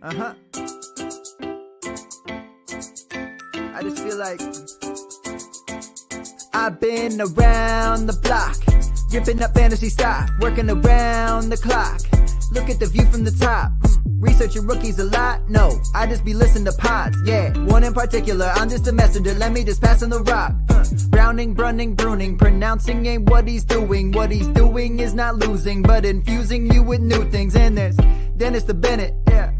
I just feel like I've been around the block, ripping up fantasy stock, working around the clock. Look at the view from the top. Researching rookies a lot? No, I just be listening to pods. Yeah, one in particular, I'm just a messenger. Let me just pass on the rock. Browning, brunning, pruning, pronouncing ain't what he's doing. What he's doing is not losing, but infusing you with new things. And there's Dennis the Bennett, yeah.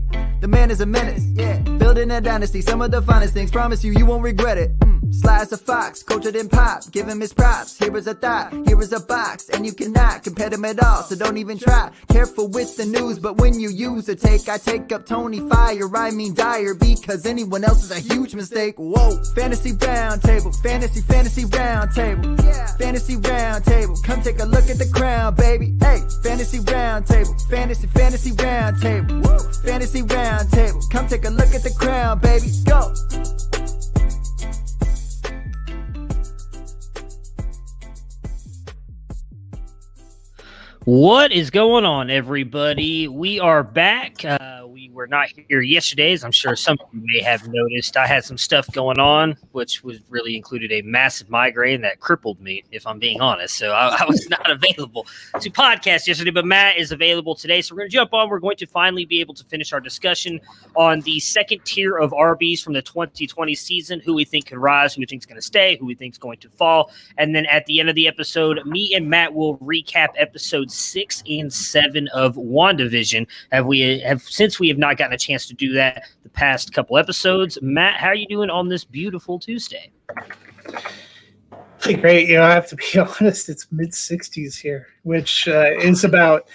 The man is a menace, yeah. Building a dynasty, some of the finest things. Promise you, you won't regret it. Sly as a fox, cultured in pop. Give him his props. Here is a thought, here is a box, and you cannot compare them at all. So don't even try. Careful with the news, but when you use a take, I take up Tony Fire. I mean Dyer, because anyone else is a huge mistake. Whoa, fantasy round table, fantasy round table, yeah. Fantasy round table, come take a look at the crown, baby. Hey, fantasy round table, fantasy round table, woo. Fantasy round table, come take a look at the crown, baby. Go. What is going on, everybody? We are back. We were not here yesterday, as I'm sure some of you may have noticed. I had some stuff going on, which was really included a massive migraine that crippled me, if I'm being honest. So I was not available to podcast yesterday, but Matt is available today. So we're going to jump on. We're going to finally be able to finish our discussion on the second tier of RBs from the 2020 season, who we think can rise, who we think is going to stay, who we think is going to fall. And then at the end of the episode, me and Matt will recap episodes 6 and 7 of Wandavision. Since we have not gotten a chance to do that the past couple episodes. Matt, how are you doing on this beautiful Tuesday? Hey, great. I have to be honest, it's mid-60s here, which is about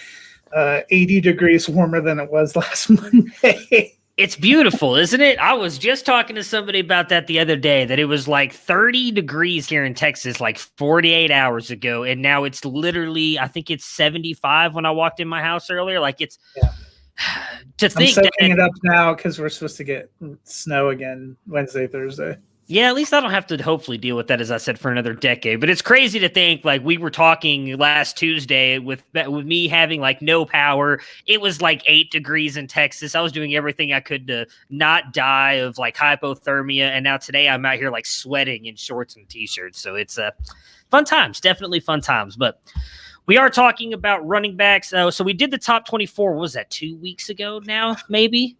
80 degrees warmer than it was last Monday. It's beautiful, isn't it? I was just talking to somebody about that the other day, that it was like 30 degrees here in Texas like 48 hours ago, and now it's literally, I think it's 75 when I walked in my house earlier. Like it's to think I'm soaking it up now because we're supposed to get snow again Wednesday, Thursday. Yeah, at least I don't have to hopefully deal with that, as I said, for another decade. But it's crazy to think, like, we were talking last Tuesday with me having, like, no power. It was, like, 8 degrees in Texas. I was doing everything I could to not die of, like, hypothermia. And now today I'm out here, like, sweating in shorts and T-shirts. So it's fun times, definitely fun times. But we are talking about running backs. So we did the top 24. What was that, 2 weeks ago now, maybe?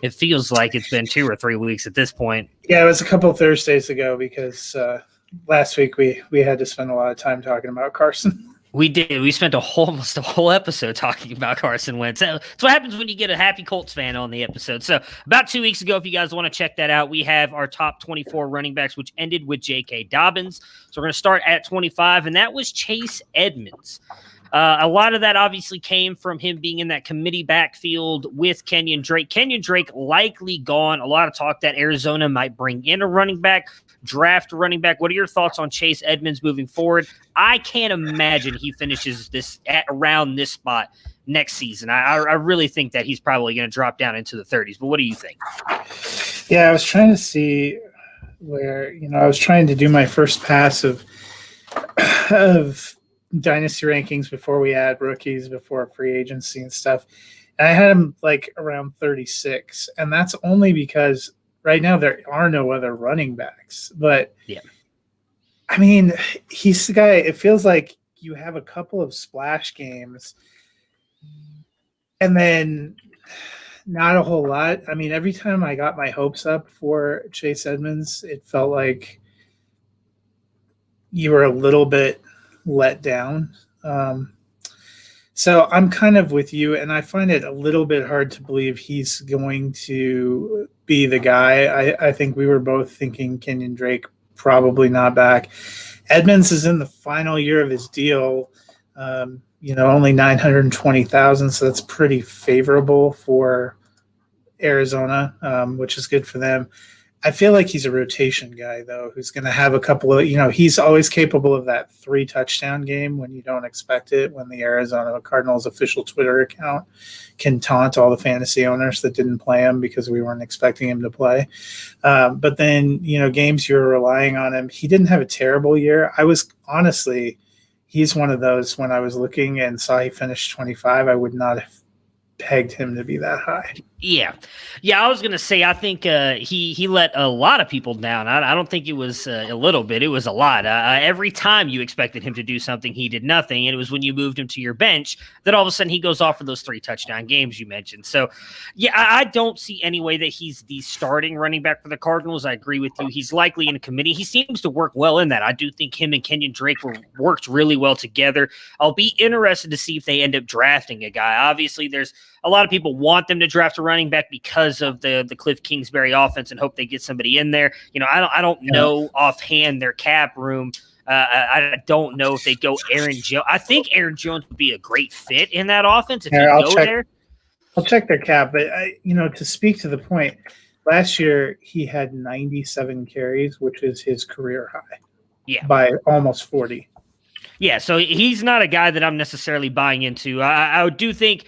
It feels like it's been 2 or 3 weeks at this point. Yeah, it was a couple of Thursdays ago because last week we had to spend a lot of time talking about Carson. We did. We spent almost a whole episode talking about Carson Wentz. That's what happens when you get a happy Colts fan on the episode. So about 2 weeks ago, if you guys want to check that out, we have our top 24 running backs, which ended with J.K. Dobbins. So we're going to start at 25, and that was Chase Edmunds. A lot of that obviously came from him being in that committee backfield with Kenyon Drake. Kenyon Drake likely gone. A lot of talk that Arizona might bring in a running back, draft a running back. What are your thoughts on Chase Edmunds moving forward? I can't imagine he finishes this at around this spot next season. I really think that he's probably going to drop down into the 30s. But what do you think? Yeah, I was trying to see where, I was trying to do my first pass of Dynasty Rankings before we had rookies, before free agency and stuff. And I had him like around 36. And that's only because right now there are no other running backs. But yeah, I mean, he's the guy, it feels like you have a couple of splash games and then not a whole lot. I mean, every time I got my hopes up for Chase Edmunds, it felt like you were a little bit let down. So I'm kind of with you, and I find it a little bit hard to believe he's going to be the guy. I think we were both thinking Kenyon Drake probably not back. Edmonds is in the final year of his deal, only $920,000, so that's pretty favorable for Arizona, which is good for them. I feel like he's a rotation guy, though, who's going to have a couple of, he's always capable of that 3-touchdown game when you don't expect it, when the Arizona Cardinals official Twitter account can taunt all the fantasy owners that didn't play him because we weren't expecting him to play. But then, games you're relying on him. He didn't have a terrible year. He's one of those, when I was looking and saw he finished 25, I would not have pegged him to be that high. Yeah. I was gonna say I think he let a lot of people down. I don't think it was a little bit; it was a lot. Every time you expected him to do something, he did nothing, and it was when you moved him to your bench that all of a sudden he goes off for those 3 touchdown games you mentioned. So, yeah, I don't see any way that he's the starting running back for the Cardinals. I agree with you. He's likely in a committee. He seems to work well in that. I do think him and Kenyon Drake worked really well together. I'll be interested to see if they end up drafting a guy. Obviously, there's a lot of people want them to draft a running back because of the Cliff Kingsbury offense and hope they get somebody in there. I don't know offhand their cap room. I don't know if they go Aaron Jones. I think Aaron Jones would be a great fit in that offense if there. I'll check their cap, but to speak to the point, last year he had 97 carries, which is his career high. Yeah, by almost 40. Yeah, so he's not a guy that I'm necessarily buying into. I do think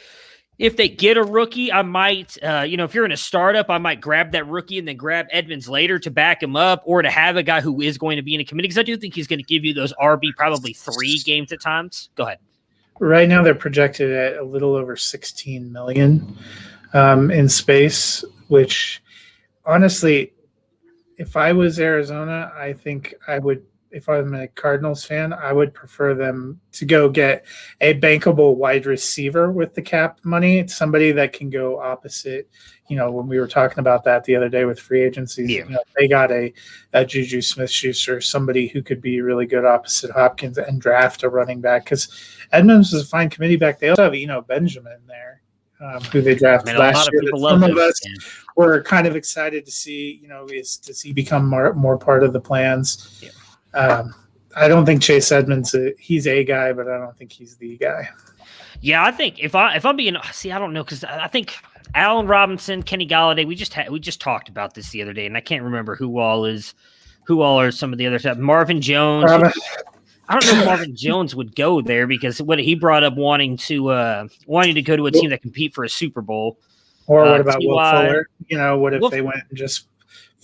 if they get a rookie, I might, if you're in a startup, I might grab that rookie and then grab Edmunds later to back him up or to have a guy who is going to be in a committee because I do think he's going to give you those RB probably 3 games at times. Go ahead. Right now they're projected at a little over 16 million in space, which honestly, if I was Arizona, I think I would. If I'm a Cardinals fan, I would prefer them to go get a bankable wide receiver with the cap money. It's somebody that can go opposite. When we were talking about that the other day with free agencies, they got a Juju Smith-Schuster, somebody who could be really good opposite Hopkins and draft a running back because Edmunds is a fine committee back. They also have Benjamin there. Who they drafted last year. Some of us were kind of excited to see, does he become more part of the plans? Yeah. I don't think Chase Edmonds, he's a guy, but I don't think he's the guy. Yeah, I think if I'm being, I don't know, because I think Allen Robinson, Kenny Golladay, we just talked about this the other day, and I can't remember who all are some of the other stuff. Marvin Jones. I don't know if Marvin Jones would go there because what he brought up wanting to go to a team that compete for a Super Bowl. Or what about Will Fuller? What if they went and just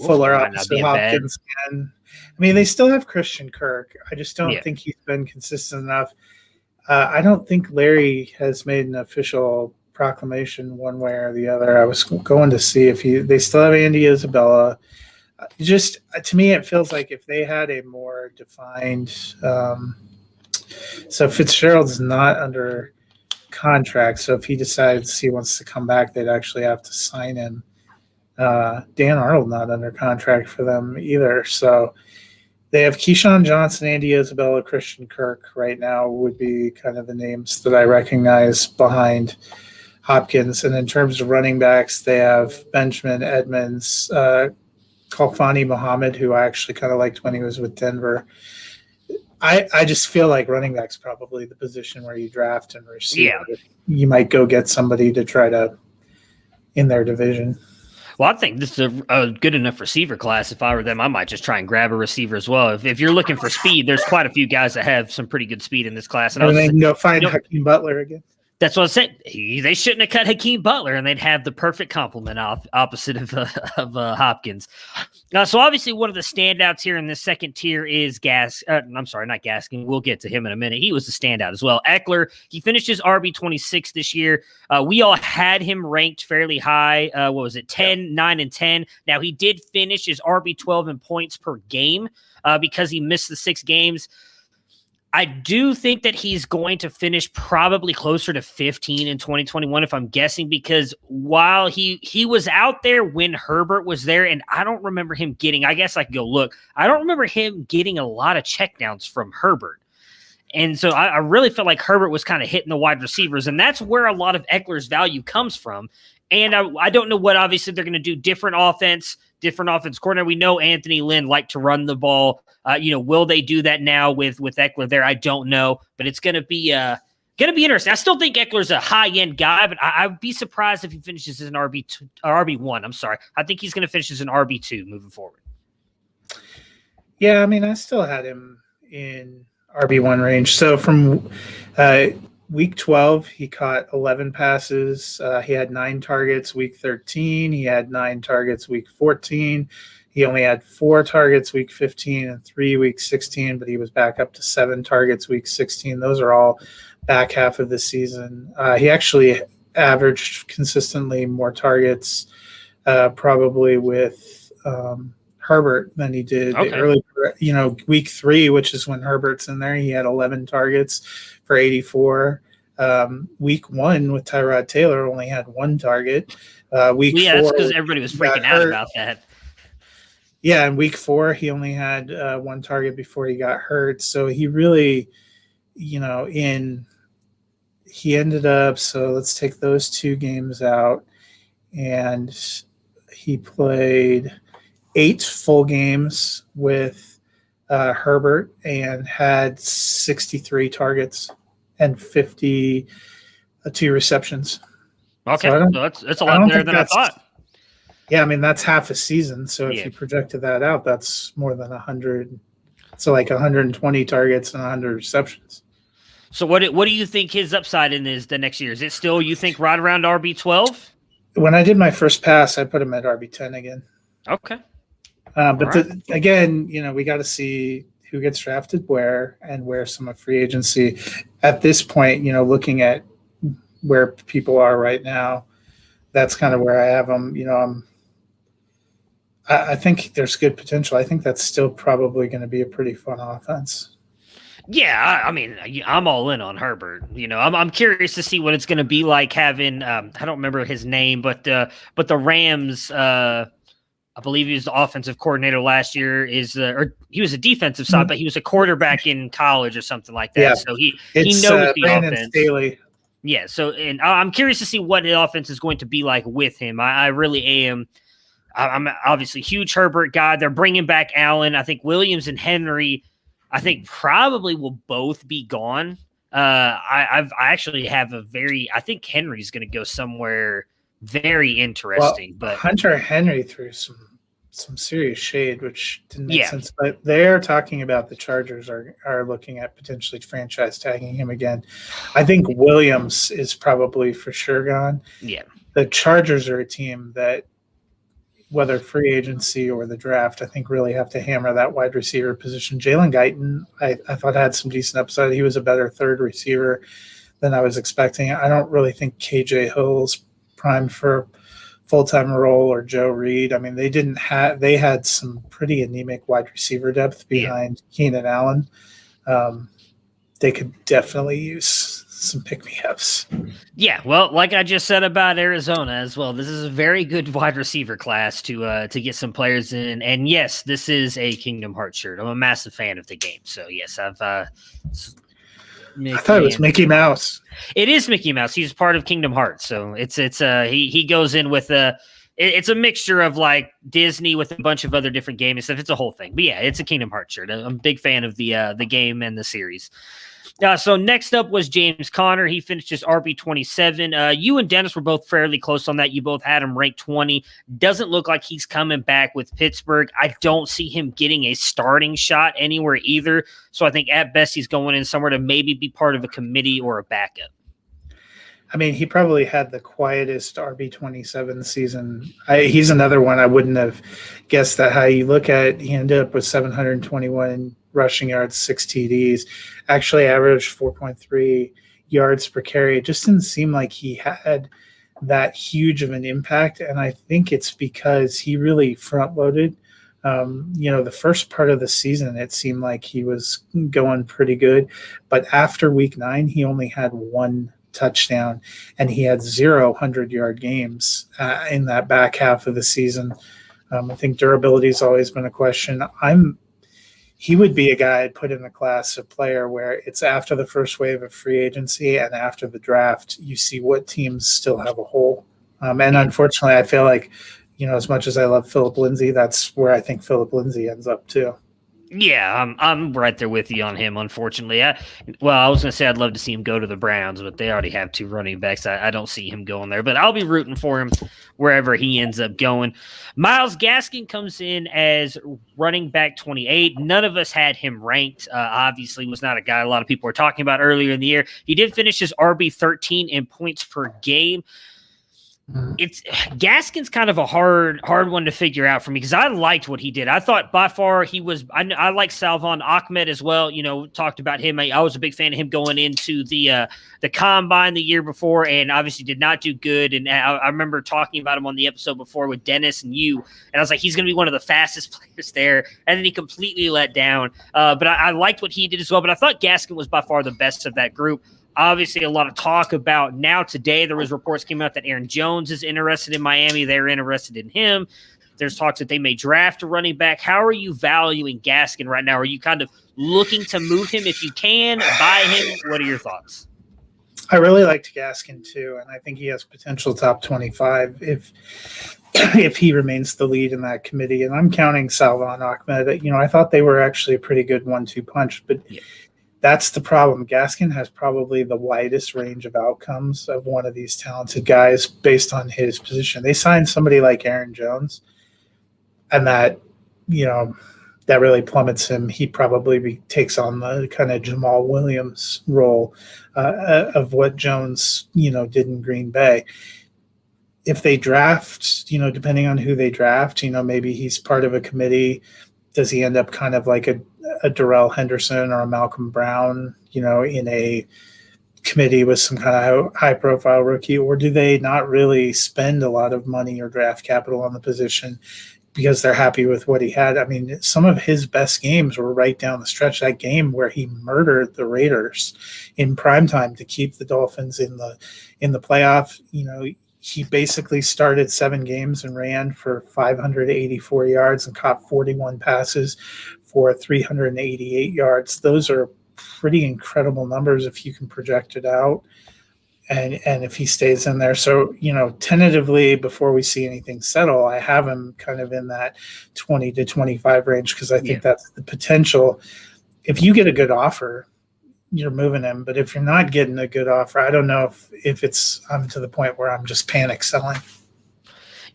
Fuller opposite Hopkins again? I mean, they still have Christian Kirk. I just don't think he's been consistent enough. I don't think Larry has made an official proclamation one way or the other. I was going to see if they still have Andy Isabella. Just to me, it feels like if they had a more defined. So Fitzgerald's not under contract. So if he decides he wants to come back, they'd actually have to sign him. Dan Arnold not under contract for them either. So they have Keyshawn Johnson, Andy Isabella, Christian Kirk right now would be kind of the names that I recognize behind Hopkins. And in terms of running backs, they have Benjamin, Edmunds, Khalfani Muhammad, who I actually kind of liked when he was with Denver. I just feel like running back's probably the position where you draft and receive. Yeah. You might go get somebody to try to in their division. Well, I think this is a good enough receiver class. If I were them, I might just try and grab a receiver as well. If you're looking for speed, there's quite a few guys that have some pretty good speed in this class. And then find Hakeem Butler again. That's what I said. They shouldn't have cut Hakeem Butler, and they'd have the perfect complement opposite of Hopkins. So obviously, one of the standouts here in the second tier is I'm sorry, not Gaskin. We'll get to him in a minute. He was the standout as well. Eckler, he finished his RB26 this year. We all had him ranked fairly high. What was it, 10, 9, and 10? Now, he did finish his RB12 in points per game because he missed the 6 games. I do think that he's going to finish probably closer to 15 in 2021, if I'm guessing, because while he was out there when Herbert was there, and I don't remember him getting, I guess I could go look, I don't remember him getting a lot of checkdowns from Herbert. And so I really felt like Herbert was kind of hitting the wide receivers, and that's where a lot of Eckler's value comes from. And I don't know what, obviously, they're going to do. Different offense coordinator. We know Anthony Lynn liked to run the ball. Will they do that now with Eckler there? I don't know, but it's going to be interesting. I still think Eckler's a high-end guy, but I'd be surprised if he finishes as an RB1. I'm sorry. I think he's going to finish as an RB2 moving forward. Yeah, I mean, I still had him in RB1 range. So from Week 12, he caught 11 passes. He had 9 targets. Week 13, he had 9 targets. Week 14, he only had 4 targets week 15 and 3 week 16, but he was back up to 7 targets week 16. Those are all back half of the season. He actually averaged consistently more targets, probably with Herbert than he did the early, week 3, which is when Herbert's in there. He had 11 targets for 84. Week 1 with Tyrod Taylor only had 1 target. Week 4, that's because everybody was freaking out about that. Yeah, in week 4, he only had 1 target before he got hurt. So he really, he ended up, so let's take those 2 games out, and he played 8 full games with Herbert and had 63 targets and 52 receptions. Okay, so that's a lot better than I thought. Yeah, I mean, that's half a season. So if you projected that out, that's more than 100. So like 120 targets and 100 receptions. So what do you think his upside in is the next year? Is it still, you think, right around RB12? When I did my first pass, I put him at RB10 again. Okay. But again, we got to see who gets drafted where and where some of free agency. At this point, looking at where people are right now, that's kind of where I have them. I think there's good potential. I think that's still probably going to be a pretty fun offense. Yeah, I mean, I'm all in on Herbert. I'm curious to see what it's going to be like having. I don't remember his name, but the Rams. I believe he was the offensive coordinator last year. Or he was a defensive side, but he was a quarterback in college or something like that. Yeah. So he knows the Brandon offense. Staley. Yeah. So, and I'm curious to see what the offense is going to be like with him. I really am. I'm obviously a huge Herbert guy. They're bringing back Allen. I think Williams and Henry, I think probably will both be gone. I actually have I think Henry's going to go somewhere very interesting. Well, but Hunter Henry threw some serious shade, which didn't make sense. But they're talking about the Chargers are looking at potentially franchise tagging him again. I think Williams is probably for sure gone. Yeah. The Chargers are a team that, whether free agency or the draft, I think really have to hammer that wide receiver position. Jalen Guyton, I thought had some decent upside. He was a better third receiver than I was expecting. I don't really think KJ Hill's primed for full-time role, or Joe Reed. I mean, they had some pretty anemic wide receiver depth behind Keenan Allen. They could definitely use some pick-me-ups. Yeah, well, like I just said about Arizona as well, this is a very good wide receiver class to get some players in. And yes, this is a Kingdom Hearts shirt. I'm a massive fan of the game. So yes, I thought it was Mickey Mouse. It is Mickey Mouse. He's part of Kingdom Hearts. So he goes in with it's a mixture of like Disney with a bunch of other different games and stuff. It's a whole thing. But yeah, it's a Kingdom Hearts shirt. I'm a big fan of the game and the series. So next up was James Conner. He finished his RB27. You and Dennis were both fairly close on that. You both had him ranked 20. Doesn't look like he's coming back with Pittsburgh. I don't see him getting a starting shot anywhere either. So I think at best he's going in somewhere to maybe be part of a committee or a backup. I mean, he probably had the quietest RB27 season. He's another one I wouldn't have guessed that high. You look at, he ended up with 721 rushing yards, 6 TDs, actually averaged 4.3 yards per carry. It just didn't seem like he had that huge of an impact. And I think it's because he really front loaded. The first part of the season, it seemed like he was going pretty good. But after week 9, he only had 1 touchdown, and he had 0 100-yard games in that back half of the season. I think durability has always been a question. He would be a guy I'd put in the class of player where it's after the first wave of free agency and after the draft, you see what teams still have a hole. And unfortunately, I feel like, as much as I love Philip Lindsay, that's where I think Philip Lindsay ends up too. Yeah, I'm right there with you on him, unfortunately. I was going to say I'd love to see him go to the Browns, but they already have 2 running backs. I don't see him going there, but I'll be rooting for him wherever he ends up going. Myles Gaskin comes in as running back 28. None of us had him ranked. Obviously, was not a guy a lot of people were talking about earlier in the year. He did finish his RB13 in points per game. It's Gaskin's kind of a hard one to figure out for me because I liked what he did. I thought by far he was. I like Salvon Ahmed as well. Talked about him. I was a big fan of him going into the combine the year before, and obviously did not do good. And I remember talking about him on the episode before with Dennis and you, and I was like, he's going to be one of the fastest players there, and then he completely let down. But I liked what he did as well. But I thought Gaskin was by far the best of that group. Obviously, a lot of talk about now today. There was reports came out that Aaron Jones is interested in Miami. They're interested in him. There's talks that they may draft a running back. How are you valuing Gaskin right now? Are you kind of looking to move him if you can, buy him? What are your thoughts? I really liked Gaskin too, and I think he has potential top 25 if he remains the lead in that committee. And I'm counting Salvon Ahmed. I thought they were actually a pretty good 1-2 punch, but yeah. That's the problem. Gaskin has probably the widest range of outcomes of one of these talented guys based on his position. They signed somebody like Aaron Jones, and that really plummets him. He probably takes on the kind of Jamal Williams role of what Jones, did in Green Bay. If they draft, depending on who they draft, maybe he's part of a committee. Does he end up kind of like a Darrell Henderson or a Malcolm Brown, in a committee with some kind of high-profile rookie, or do they not really spend a lot of money or draft capital on the position because they're happy with what he had? I mean, some of his best games were right down the stretch. That game where he murdered the Raiders in primetime to keep the Dolphins in the playoff, he basically started 7 games and ran for 584 yards and caught 41 passes for 388 yards. Those are pretty incredible numbers if you can project it out and if he stays in there. So, tentatively before we see anything settle, I have him kind of in that 20 to 25 range because I think that's the potential. If you get a good offer, you're moving him. But if you're not getting a good offer, I don't know if I'm to the point where I'm just panic selling.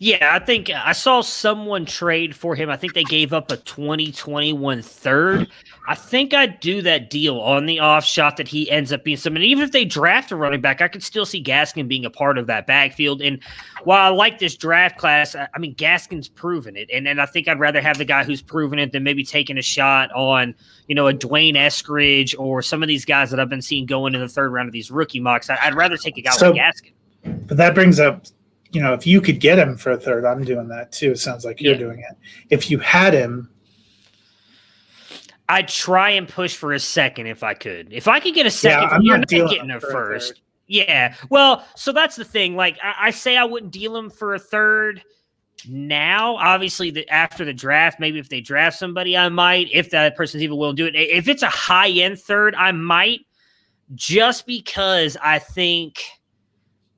Yeah, I think I saw someone trade for him. I think they gave up a 2021 third. I think I'd do that deal on the off shot that he ends up being somebody. Even if they draft a running back, I could still see Gaskin being a part of that backfield. And while I like this draft class, I mean, Gaskin's proven it. And I think I'd rather have the guy who's proven it than maybe taking a shot on, a Dwayne Eskridge or some of these guys that I've been seeing going in the third round of these rookie mocks. I'd rather take a guy like Gaskin. But that brings up, if you could get him for a third, I'm doing that too. It sounds like you're doing it. If you had him, I'd try and push for a second if I could. If I could get a second, you're not getting a first. Yeah. Well, so that's the thing. Like I say I wouldn't deal him for a third now. Obviously, after the draft, maybe if they draft somebody, I might. If that person's even willing to do it. If it's a high-end third, I might. Just because I think –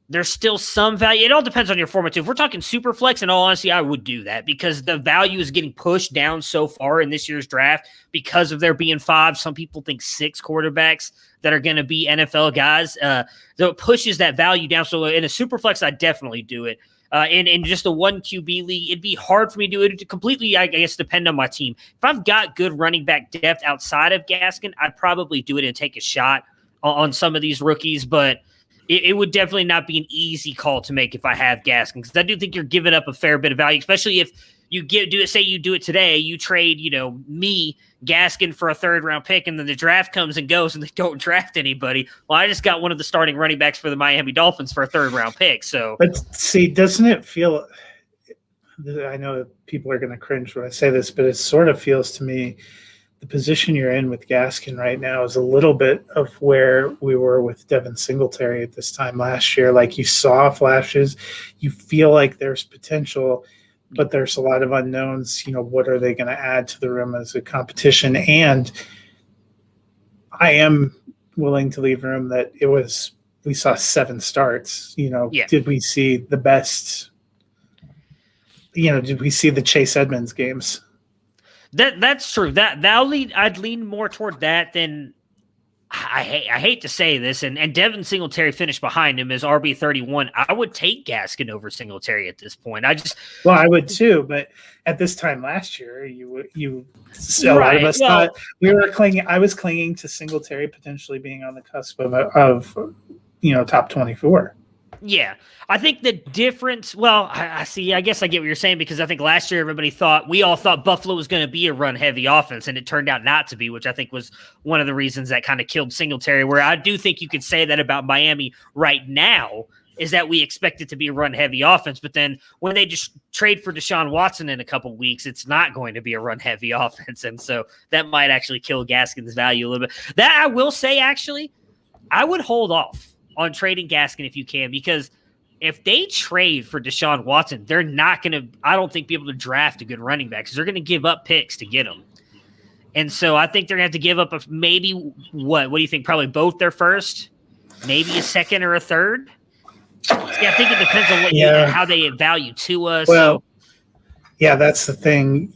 there's still some value. It all depends on your format too. If we're talking super flex, in all honesty, I would do that because the value is getting pushed down so far in this year's draft because of there being 5. Some people think 6 quarterbacks that are going to be NFL guys. So it pushes that value down. So in a super flex, I definitely do it. In just a 1 QB league, it'd be hard for me to do it. To completely, I guess, depend on my team. If I've got good running back depth outside of Gaskin, I'd probably do it and take a shot on some of these rookies, but it would definitely not be an easy call to make if I have Gaskin, because I do think you're giving up a fair bit of value, especially if you say you do it today, you trade, me, Gaskin for a third round pick, and then the draft comes and goes and they don't draft anybody. Well, I just got one of the starting running backs for the Miami Dolphins for a third round pick. So, but see, doesn't it feel, I know that people are going to cringe when I say this, but it sort of feels to me the position you're in with Gaskin right now is a little bit of where we were with Devin Singletary at this time last year. Like you saw flashes, you feel like there's potential, but there's a lot of unknowns. What are they going to add to the room as a competition? And I am willing to leave room that we saw 7 starts. Did we see the best? Did we see the Chase Edmunds games? That's true. I'd lean more toward that than I hate to say this, and Devin Singletary finished behind him as RB31. I would take Gaskin over Singletary at this point. I would too, but at this time last year, a lot of us thought we were clinging. I was clinging to Singletary potentially being on the cusp of top 24. Yeah, I think the difference. Well, I see. I guess I get what you're saying because I think last year we all thought Buffalo was going to be a run-heavy offense, and it turned out not to be, which I think was one of the reasons that kind of killed Singletary. Where I do think you could say that about Miami right now is that we expect it to be a run-heavy offense, but then when they just trade for Deshaun Watson in a couple weeks, it's not going to be a run-heavy offense, and so that might actually kill Gaskin's value a little bit. That I will say, actually, I would hold off on trading Gaskin if you can, because if they trade for Deshaun Watson, they're not going to, I don't think, be able to draft a good running back because they're going to give up picks to get him. And so I think they're going to have to give up maybe what do you think? Probably both their first, maybe a second or a third. Yeah, I think it depends on how they value Tua. Well, yeah, that's the thing.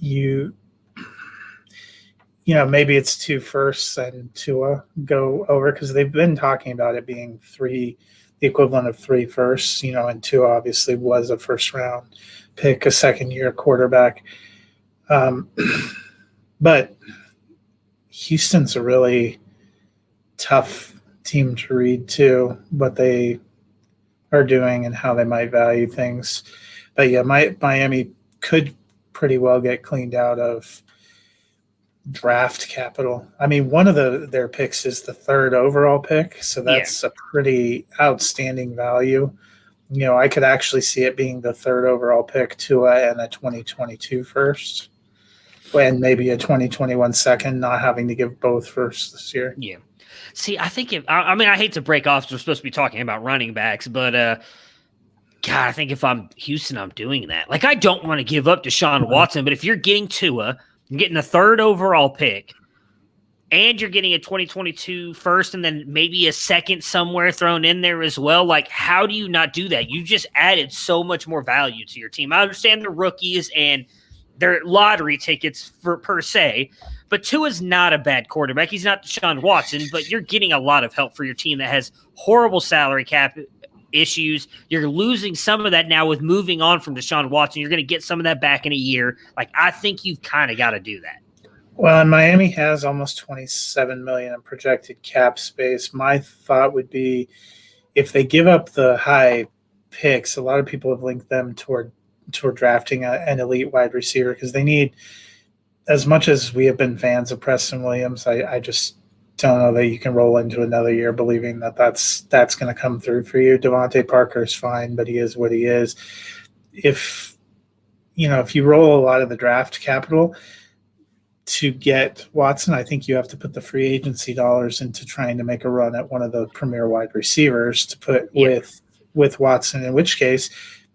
Maybe it's 2 firsts and Tua go over because they've been talking about it being the equivalent of 3 firsts, and Tua obviously was a first-round pick, a second-year quarterback. But Houston's a really tough team to read, too, what they are doing and how they might value things. But, yeah, Miami could pretty well get cleaned out of draft capital. I mean, one of their picks is the 3rd overall pick, so that's a pretty outstanding value. I could actually see it being the 3rd overall pick, Tua, and a 2022 first, and maybe a 2021 second, not having to give both firsts this year. Yeah. See, I think I hate to break off, we're supposed to be talking about running backs, but God, I think if I'm Houston, I'm doing that. Like, I don't want to give up Deshaun Watson, but if you're getting Tua, you're getting the 3rd overall pick, and you're getting a 2022 first and then maybe a second somewhere thrown in there as well. Like, how do you not do that? You just added so much more value to your team. I understand they're rookies and they're lottery tickets per se, but Tua's not a bad quarterback. He's not Deshaun Watson, but you're getting a lot of help for your team that has horrible salary cap issues. You're losing some of that now with moving on from Deshaun Watson. You're going to get some of that back in a year. Like, I think you've kind of got to do that. Well, and Miami has almost $27 million in projected cap space. My thought would be if they give up the high picks, a lot of people have linked them toward drafting an elite wide receiver because they need, as much as we have been fans of Preston Williams, I just don't know that you can roll into another year believing that that's going to come through for you. Devontae Parker is fine, but he is what he is. If you roll a lot of the draft capital to get Watson, I think you have to put the free agency dollars into trying to make a run at one of the premier wide receivers to put with Watson, in which case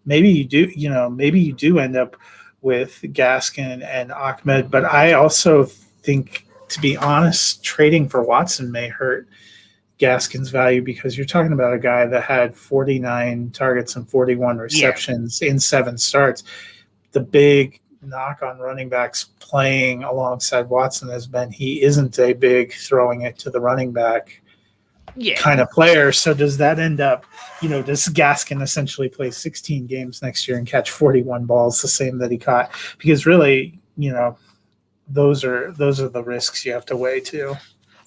maybe you do end up with Gaskin and Ahmed. But I also think, to be honest, trading for Watson may hurt Gaskin's value because you're talking about a guy that had 49 targets and 41 receptions in 7 starts. The big knock on running backs playing alongside Watson has been he isn't a big throwing it to the running back kind of player. So does that end up, does Gaskin essentially play 16 games next year and catch 41 balls, the same that he caught? Because really, those are the risks you have to weigh too.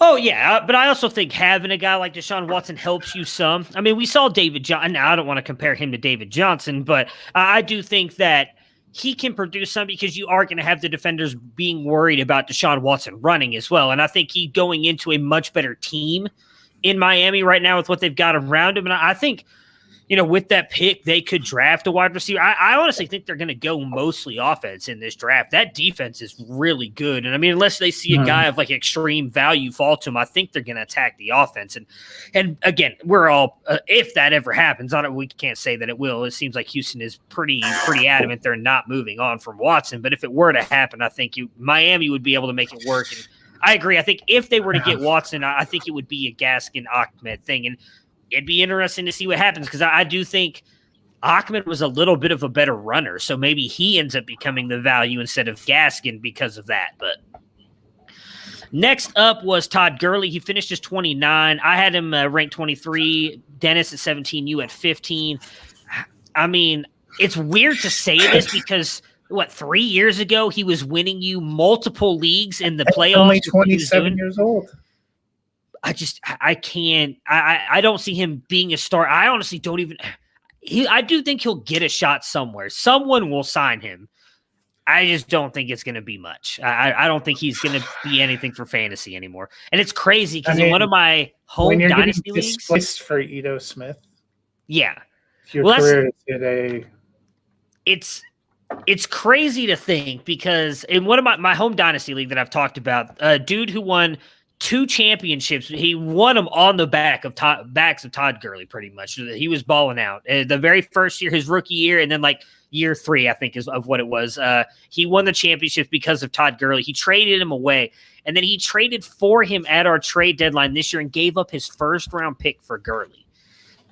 Oh, yeah, but I also think having a guy like Deshaun Watson helps you some. I mean, we saw David Johnson. Now, I don't want to compare him to David Johnson, but I do think that he can produce some because you are going to have the defenders being worried about Deshaun Watson running as well. And I think he going into a much better team in Miami right now with what they've got around him. And I think, with that pick, they could draft a wide receiver. I honestly think they're going to go mostly offense in this draft. That defense is really good. And I mean, unless they see a guy of like extreme value fall to him, I think they're going to attack the offense. And again, we're all, if that ever happens, we can't say that it will. It seems like Houston is pretty adamant they're not moving on from Watson. But if it were to happen, I think Miami would be able to make it work. And I agree. I think if they were to get Watson, I think it would be a Gaskin Ahmed thing. And it'd be interesting to see what happens because I do think Ahmed was a little bit of a better runner. So maybe he ends up becoming the value instead of Gaskin because of that. But next up was Todd Gurley. He finished as 29. I had him ranked 23. Dennis at 17. You at 15. I mean, it's weird to say this because 3 years ago he was winning you multiple leagues in the playoffs. Only 27 years old. I can't. I don't see him being a star. I honestly don't even. I do think he'll get a shot somewhere. Someone will sign him. I just don't think it's going to be much. I don't think he's going to be anything for fantasy anymore. And it's crazy because in one of my home Dynasty leagues, displaced for Ito Smith. Yeah, Your career is at a. It's crazy to think because in one of my home Dynasty league that I've talked about, a dude who won 2 championships, he won them on the backs of Todd Gurley, pretty much. He was balling out. The very first year, his rookie year, and then like year 3, I think is of what it was. He won the championship because of Todd Gurley. He traded him away, and then he traded for him at our trade deadline this year and gave up his first-round pick for Gurley.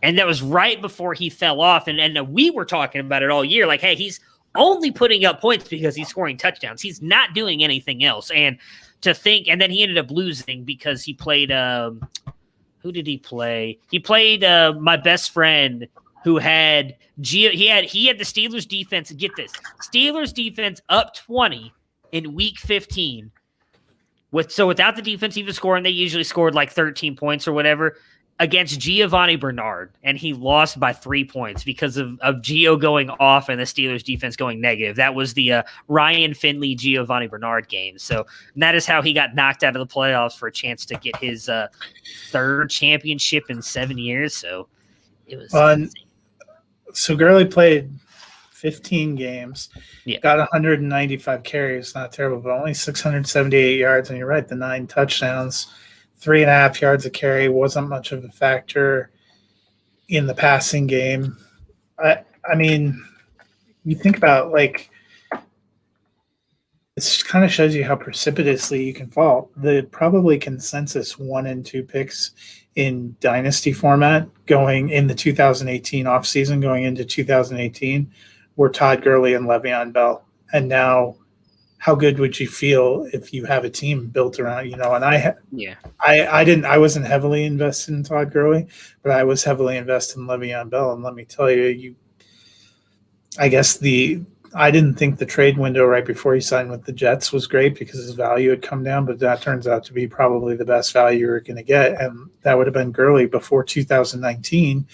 And that was right before he fell off, and we were talking about it all year, like, hey, he's only putting up points because he's scoring touchdowns. He's not doing anything else. And to think, and then he ended up losing because he played, who did he play? He played my best friend who had he had the Steelers defense. Get this, Steelers defense up 20 in week 15. Without the defensive scoring, they usually scored like 13 points or whatever against Giovanni Bernard, and he lost by 3 points because of Gio going off and the Steelers defense going negative. That was the Ryan Finley Giovanni Bernard game. So that is how he got knocked out of the playoffs for a chance to get his 3rd championship in 7 years. So it was insane. So Gurley played 15 games, Yeah. got 195 carries, not terrible, but only 678 yards. And you're right, the 9 touchdowns, 3.5 yards a carry wasn't much of a factor in the passing game. I mean, you think about, like, it kind of shows you how precipitously you can fall. The probably consensus 1 and 2 picks in dynasty format going in the 2018 offseason, going into 2018, were Todd Gurley and Le'Veon Bell. And now, how good would you feel if you have a team built around, and I wasn't heavily invested in Todd Gurley, but I was heavily invested in Le'Veon Bell. And let me tell you, I didn't think the trade window right before he signed with the Jets was great because his value had come down, but that turns out to be probably the best value you're going to get. And that would have been Gurley before 2019.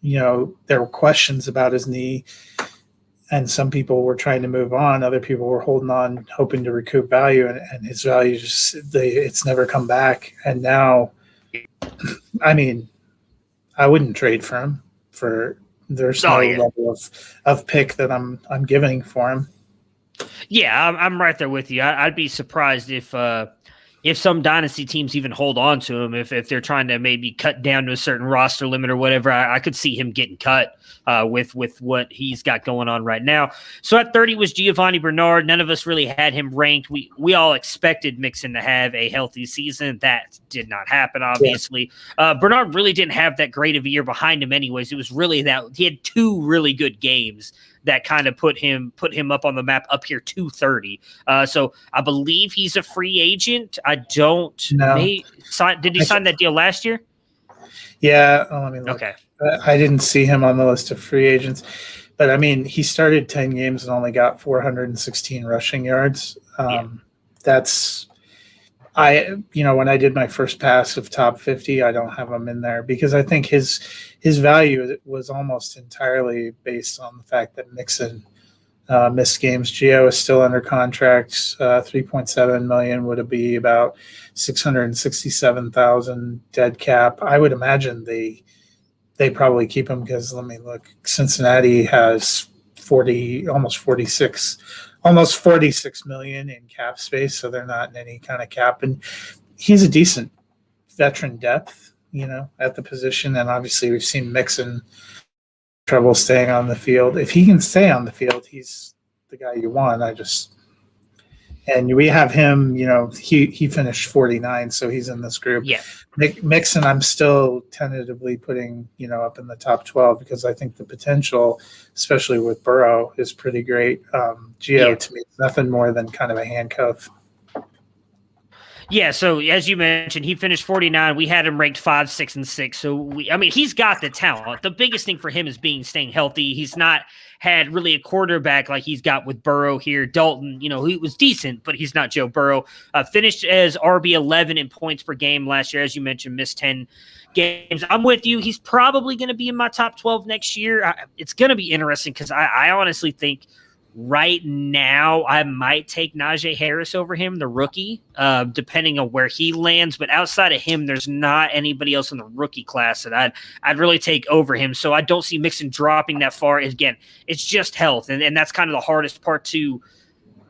There were questions about his knee, and some people were trying to move on. Other people were holding on, hoping to recoup value, and his value it's never come back. And now, I mean, I wouldn't trade for him there's no level of pick that I'm giving for him. Yeah, I'm right there with you. I'd be surprised if some dynasty teams even hold on to him, if they're trying to maybe cut down to a certain roster limit or whatever. I could see him getting cut with what he's got going on right now. So at 30 was Giovanni Bernard. None of us really had him ranked. We all expected Mixon to have a healthy season. That did not happen, obviously. Yeah. Bernard really didn't have that great of a year behind him anyways. It was really that he had 2 really good games that kind of put him up on the map up here 230. So I believe he's a free agent. I don't know. Did he sign that deal last year? Yeah. Let me look. Okay. I didn't see him on the list of free agents, but I mean, he started 10 games and only got 416 rushing yards. That's when I did my first pass of top 50, I don't have him in there because I think his value was almost entirely based on the fact that Mixon missed games. Gio is still under contract. $3.7 million would be about 667,000 dead cap. I would imagine they probably keep him because let me look. Cincinnati has almost 46 million in cap space, so they're not in any kind of cap. And he's a decent veteran depth, at the position. And obviously we've seen Mixon trouble staying on the field. If he can stay on the field, he's the guy you want. And we have him, he finished 49, so he's in this group. Yeah. Mixon, I'm still tentatively putting, up in the top 12 because I think the potential, especially with Burrow, is pretty great. Gio, to me, is nothing more than kind of a handcuff. Yeah, so as you mentioned, he finished 49. We had him ranked 5, 6, and 6. So he's got the talent. The biggest thing for him is staying healthy. He's not had really a quarterback like he's got with Burrow here. Dalton, he was decent, but he's not Joe Burrow. Finished as RB11 in points per game last year, as you mentioned, missed 10 games. I'm with you. He's probably going to be in my top 12 next year. It's going to be interesting because I honestly think right now I might take Najee Harris over him, the rookie, depending on where he lands. But outside of him, there's not anybody else in the rookie class that I'd really take over him. So I don't see Mixon dropping that far. Again, it's just health, and that's kind of the hardest part to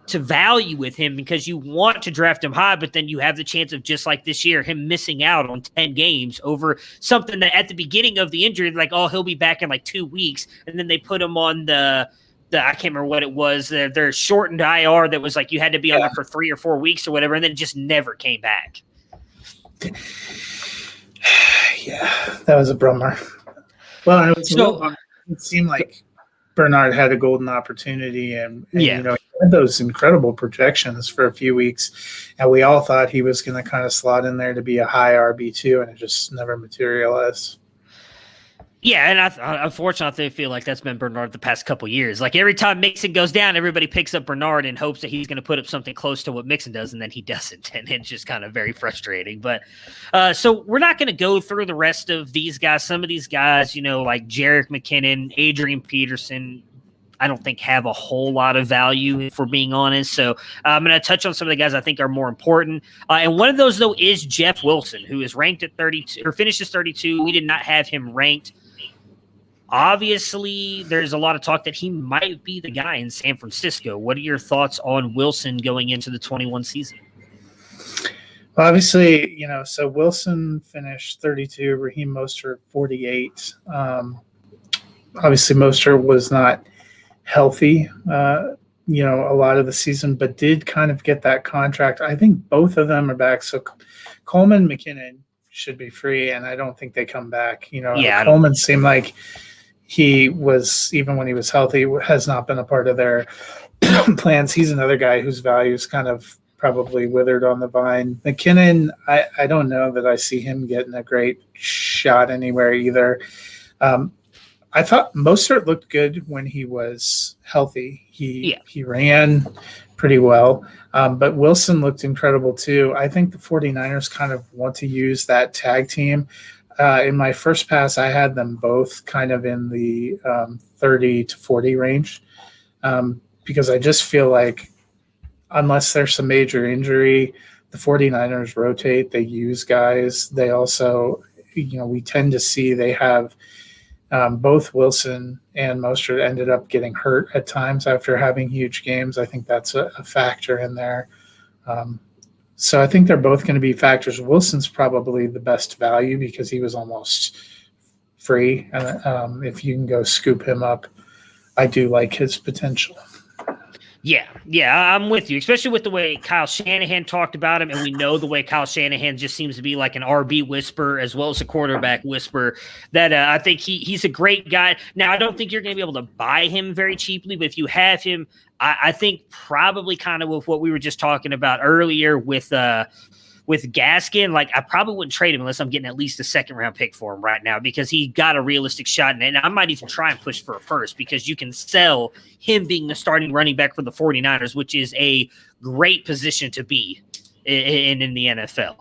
value with him, because you want to draft him high, but then you have the chance of, just like this year, him missing out on 10 games over something that at the beginning of the injury, like, oh, he'll be back in like 2 weeks. And then they put him on the I can't remember what it was. Their shortened IR that was like you had to be on there for 3 or 4 weeks or whatever, and then it just never came back. Yeah, that was a bummer. Well, it seemed like Bernard had a golden opportunity, and he had those incredible projections for a few weeks, and we all thought he was going to kind of slot in there to be a high RB2, and it just never materialized. Yeah, and unfortunately, I feel like that's been Bernard the past couple years. Like every time Mixon goes down, everybody picks up Bernard in hopes that he's going to put up something close to what Mixon does, and then he doesn't, and it's just kind of very frustrating. But so we're not going to go through the rest of these guys. Some of these guys, like Jerick McKinnon, Adrian Peterson, I don't think have a whole lot of value, if we're being honest. So I'm going to touch on some of the guys I think are more important. And one of those, though, is Jeff Wilson, who is ranked at 32 or finishes 32. We did not have him ranked. Obviously, there's a lot of talk that he might be the guy in San Francisco. What are your thoughts on Wilson going into the 21 season? Well, obviously, so Wilson finished 32, Raheem Mostert 48. Obviously, Mostert was not healthy, a lot of the season, but did kind of get that contract. I think both of them are back. So Coleman, McKinnon should be free, and I don't think they come back. Coleman seemed like he was, even when he was healthy, has not been a part of their plans. He's another guy whose value is kind of probably withered on the vine. McKinnon, I don't know that I see him getting a great shot anywhere either. I thought Mostert looked good when he was healthy. He ran pretty well, but Wilson looked incredible too. I think the 49ers kind of want to use that tag team. In my first pass, I had them both kind of in the 30 to 40 range, because I just feel like unless there's some major injury, the 49ers rotate, they use guys. They also, we tend to see they have both Wilson and Mostert ended up getting hurt at times after having huge games. I think that's a factor in there. So I think they're both going to be factors. Wilson's probably the best value because he was almost free. And if you can go scoop him up, I do like his potential. Yeah, I'm with you, especially with the way Kyle Shanahan talked about him, and we know the way Kyle Shanahan just seems to be like an RB whisperer as well as a quarterback whisperer, that I think he's a great guy. Now, I don't think you're going to be able to buy him very cheaply, but if you have him, I think probably kind of with what we were just talking about earlier with Gaskin, like I probably wouldn't trade him unless I'm getting at least a second-round pick for him right now, because he got a realistic shot, and I might even try and push for a first, because you can sell him being the starting running back for the 49ers, which is a great position to be in the NFL.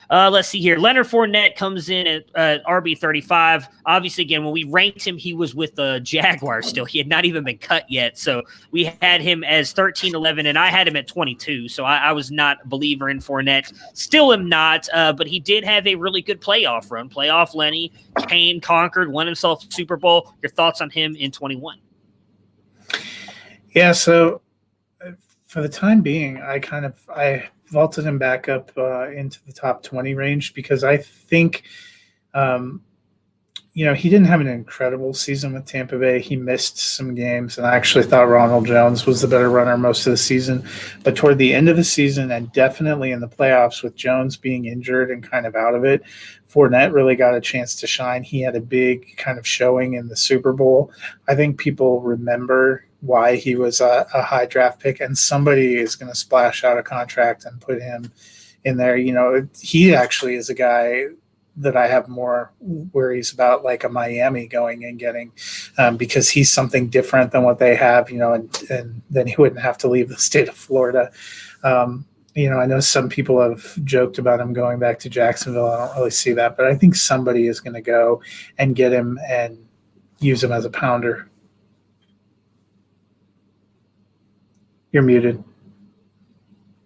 Let's see here. Leonard Fournette comes in at RB35. Obviously, again, when we ranked him, he was with the Jaguars still. He had not even been cut yet. So we had him as 13-11, and I had him at 22. So I was not a believer in Fournette. Still am not, but he did have a really good playoff run. Playoff Lenny came, conquered, won himself a Super Bowl. Your thoughts on him in 21? Yeah, so for the time being, I vaulted him back up into the top 20 range because I think, he didn't have an incredible season with Tampa Bay. He missed some games, and I actually thought Ronald Jones was the better runner most of the season. But toward the end of the season, and definitely in the playoffs with Jones being injured and kind of out of it, Fournette really got a chance to shine. He had a big kind of showing in the Super Bowl. I think people remember why he was a high draft pick, and somebody is going to splash out a contract and put him in there. He actually is a guy that I have more worries about, like a Miami going and getting, because he's something different than what they have, and then he wouldn't have to leave the state of Florida. I know some people have joked about him going back to Jacksonville. I don't really see that, but I think somebody is going to go and get him and use him as a pounder. You're muted.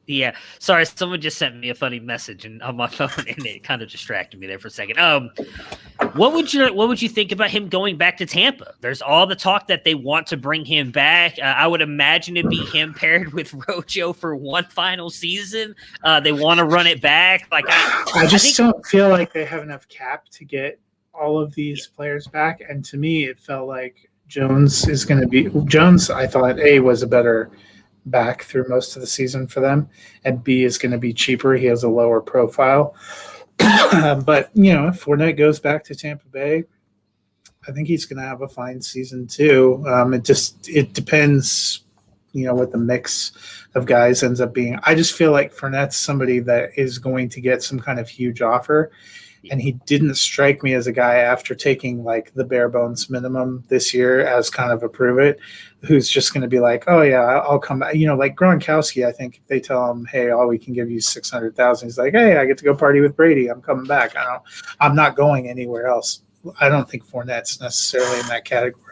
Yeah, sorry. Someone just sent me a funny message on my phone, and it kind of distracted me there for a second. What would you think about him going back to Tampa? There's all the talk that they want to bring him back. I would imagine it'd be him paired with Rojo for one final season. They want to run it back. Like I just don't feel like they have enough cap to get all of these players back. And to me, it felt like Jones is going to be Jones. I thought was a better back through most of the season for them, and B is going to be cheaper. He has a lower profile. But if Fournette goes back to Tampa Bay, I think he's going to have a fine season too. It depends, what the mix of guys ends up being. I just feel like Fournette's somebody that is going to get some kind of huge offer. And he didn't strike me as a guy, after taking like the bare bones minimum this year, as kind of a prove it, who's just going to be like, oh yeah, I'll come back. Like Gronkowski, I think if they tell him, hey, all we can give you 600,000, he's like, hey, I get to go party with Brady. I'm coming back. I'm not going anywhere else. I don't think Fournette's necessarily in that category.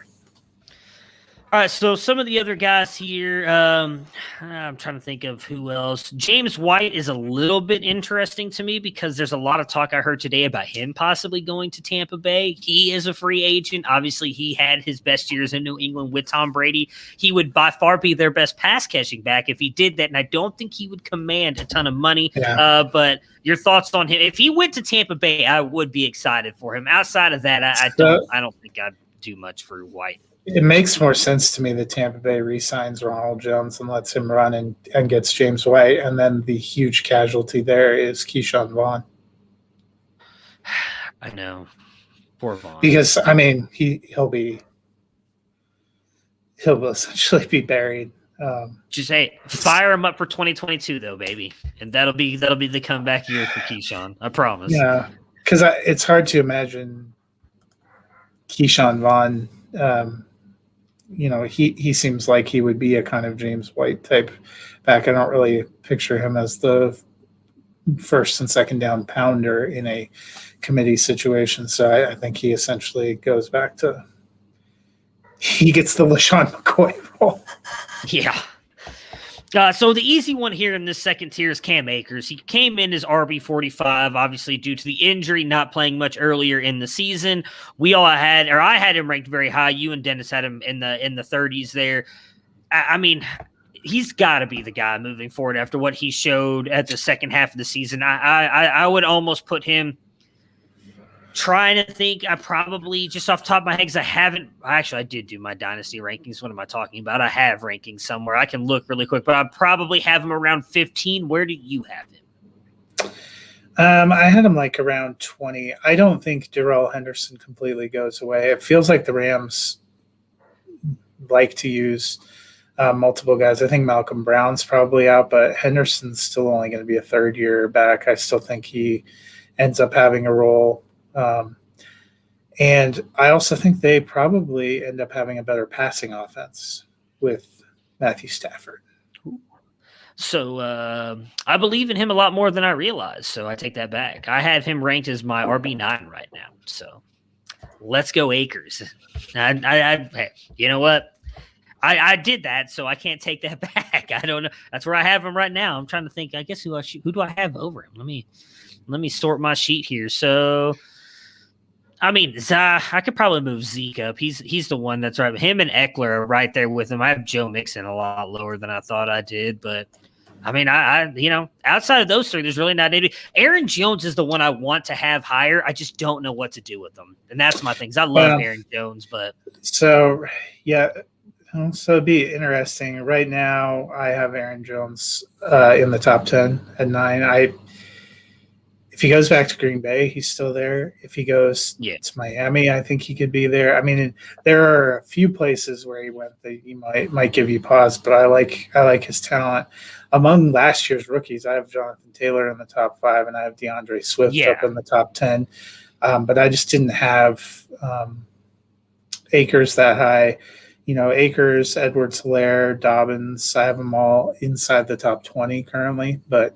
All right, so some of the other guys here, I'm trying to think of who else. James White is a little bit interesting to me because there's a lot of talk I heard today about him possibly going to Tampa Bay. He is a free agent. Obviously, he had his best years in New England with Tom Brady. He would by far be their best pass-catching back if he did that, and I don't think he would command a ton of money. Yeah. But your thoughts on him? If he went to Tampa Bay, I would be excited for him. Outside of that, I don't think I'd do much for White. It makes more sense to me that Tampa Bay re-signs Ronald Jones and lets him run and gets James White, and then the huge casualty there is Keyshawn Vaughn. I know. Poor Vaughn. Because, he'll essentially be buried. Just fire him up for 2022 though, baby, and that'll be the comeback year for Keyshawn. I promise. Yeah, because it's hard to imagine Keyshawn Vaughn. He seems like he would be a kind of James White type back. I don't really picture him as the first and second down pounder in a committee situation. So I think he essentially goes back to he gets the LaShawn McCoy role. Yeah. So the easy one here in this second tier is Cam Akers. He came in as RB45, obviously due to the injury, not playing much earlier in the season. I had him ranked very high. You and Dennis had him in the 30s there. He's got to be the guy moving forward after what he showed at the second half of the season. I would almost put him. Trying to think, I probably, just off the top of my head, because I did do my Dynasty rankings. What am I talking about? I have rankings somewhere. I can look really quick, but I probably have him around 15. Where do you have him? I had him like around 20. I don't think Darrell Henderson completely goes away. It feels like the Rams like to use multiple guys. I think Malcolm Brown's probably out, but Henderson's still only going to be a third-year back. I still think he ends up having a role. And I also think they probably end up having a better passing offense with Matthew Stafford. So I believe in him a lot more than I realized, so I take that back. I have him ranked as my RB9 right now, so let's go Akers. Hey, you know what? I did that, so I can't take that back. I don't know. That's where I have him right now. I'm trying to think, I guess, who do I have over him? Let me sort my sheet here. So I could probably move Zeke up. He's the one that's right. Him and Eckler are right there with him. I have Joe Mixon a lot lower than I thought I did, but outside of those three, there's really not any. Aaron Jones is the one I want to have higher. I just don't know what to do with him, and that's my thing. I love Aaron Jones, but so it'd be interesting. Right now, I have Aaron Jones in the top 10 at 9. It If he goes back to Green Bay, he's still there. If he goes to Miami, I think he could be there. I mean, there are a few places where he went that he might give you pause, but I like his talent. Among last year's rookies, I have Jonathan Taylor in the top 5, and I have DeAndre Swift up in the top 10. But I just didn't have Akers that high. Akers, Edwards-Helaire, Dobbins, I have them all inside the top 20 currently, but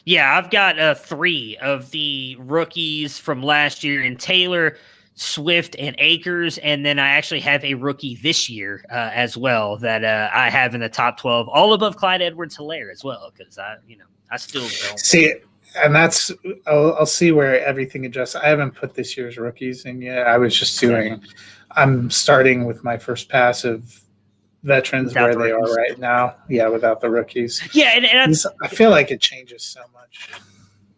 Yeah, I've got 3 of the rookies from last year in Taylor, Swift, and Akers, and then I actually have a rookie this year as well that I have in the top 12, all above Clyde Edwards-Helaire as well, because I still don't see it. And that's I'll see where everything adjusts. I haven't put this year's rookies in yet. I was just I'm starting with my first pass of veterans without where they are right now. Yeah, without the rookies. Yeah, and I feel like it changes so much.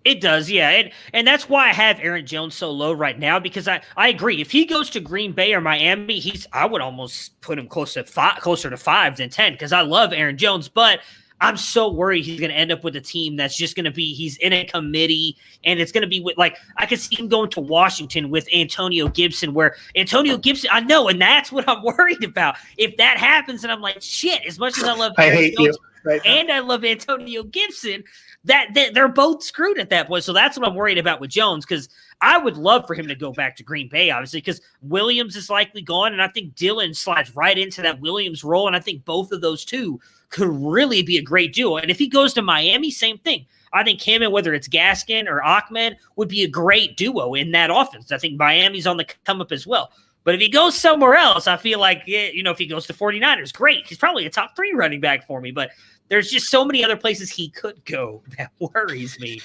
It does, yeah. And that's why I have Aaron Jones so low right now, because I agree. If he goes to Green Bay or Miami, I would almost put him closer to 5 than 10, because I love Aaron Jones, but I'm so worried he's going to end up with a team that's just going to be, he's in a committee, and it's going to be with, like, I could see him going to Washington with Antonio Gibson, where Antonio Gibson, I know, and that's what I'm worried about. If that happens, and I'm like, shit, as much as I love Aaron Jones and I love Antonio Gibson, that they're both screwed at that point. So that's what I'm worried about with Jones, because I would love for him to go back to Green Bay, obviously, because Williams is likely gone, and I think Dillon slides right into that Williams role, and I think both of those two could really be a great duo. And if he goes to Miami, same thing. I think him, and whether it's Gaskin or Ahmed, would be a great duo in that offense. I think Miami's on the come up as well. But if he goes somewhere else, I feel like, if he goes to 49ers, great. He's probably a top 3 running back for me. But there's just so many other places he could go that worries me.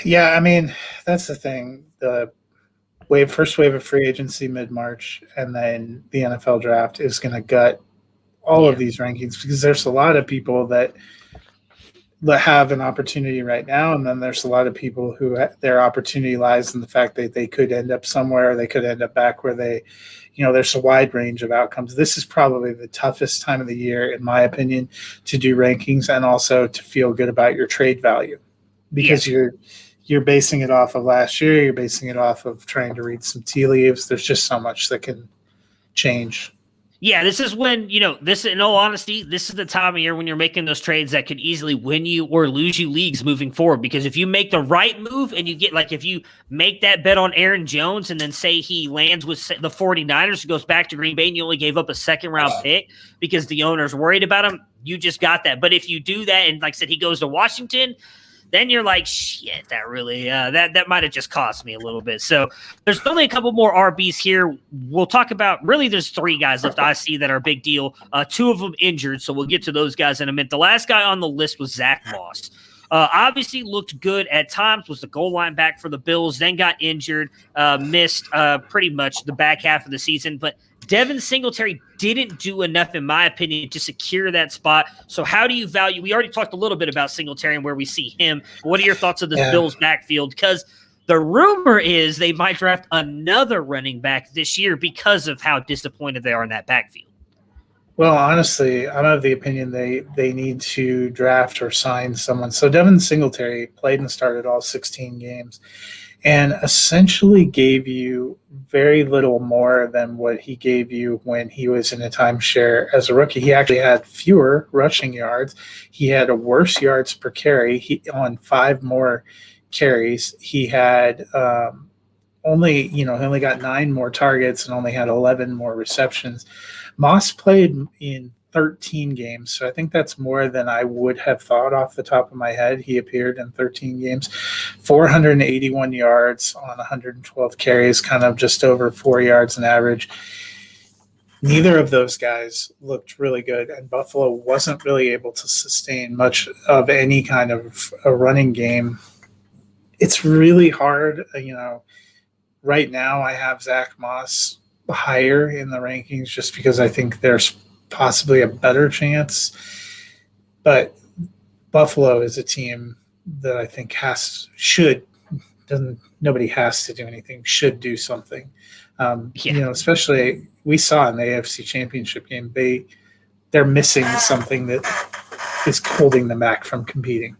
Yeah, I mean, that's the thing. The first wave of free agency mid-March, and then the NFL draft is going to gut all of these rankings, because there's a lot of people that have an opportunity right now, and then there's a lot of people who their opportunity lies in the fact that they could end up somewhere, or they could end up back where they, there's a wide range of outcomes. This is probably the toughest time of the year, in my opinion, to do rankings, and also to feel good about your trade value, because you're basing it off of last year. You're basing it off of trying to read some tea leaves. There's just so much that can change. Yeah, this is when, in all honesty, this is the time of year when you're making those trades that could easily win you or lose you leagues moving forward. Because if you make the right move and you get, like, if you make that bet on Aaron Jones and then say he lands with the 49ers and goes back to Green Bay and you only gave up a second-round pick because the owner's worried about him, you just got that. But if you do that and, like I said, he goes to Washington, then you're like, shit, that really that might have just cost me a little bit. So there's only a couple more RBs here. We'll talk about, really, there's 3 guys left I see that are a big deal. 2 of them injured, so we'll get to those guys in a minute. The last guy on the list was Zach Moss. Obviously looked good at times, was the goal line back for the Bills, then got injured, missed pretty much the back half of the season. But Devin Singletary didn't do enough, in my opinion, to secure that spot. So how do you value – we already talked a little bit about Singletary and where we see him. What are your thoughts of this Bills backfield? Because the rumor is they might draft another running back this year because of how disappointed they are in that backfield. Well, honestly, I'm of the opinion they need to draft or sign someone. So Devin Singletary played and started all 16 games and essentially gave you very little more than what he gave you when he was in a timeshare as a rookie. He actually had fewer rushing yards. He had a worse yards per carry. On 5 more carries, he had he only got 9 more targets and only had 11 more receptions. Moss played in 13 games, so I think that's more than I would have thought off the top of my head. He appeared in 13 games, 481 yards on 112 carries, kind of just over 4 yards an average. Neither of those guys looked really good, and Buffalo wasn't really able to sustain much of any kind of a running game. It's really hard, right now I have Zach Moss higher in the rankings just because I think there's possibly a better chance. But Buffalo is a team that I think nobody has to do anything, should do something. Especially we saw in the AFC Championship game, they're missing something that is holding them back from competing.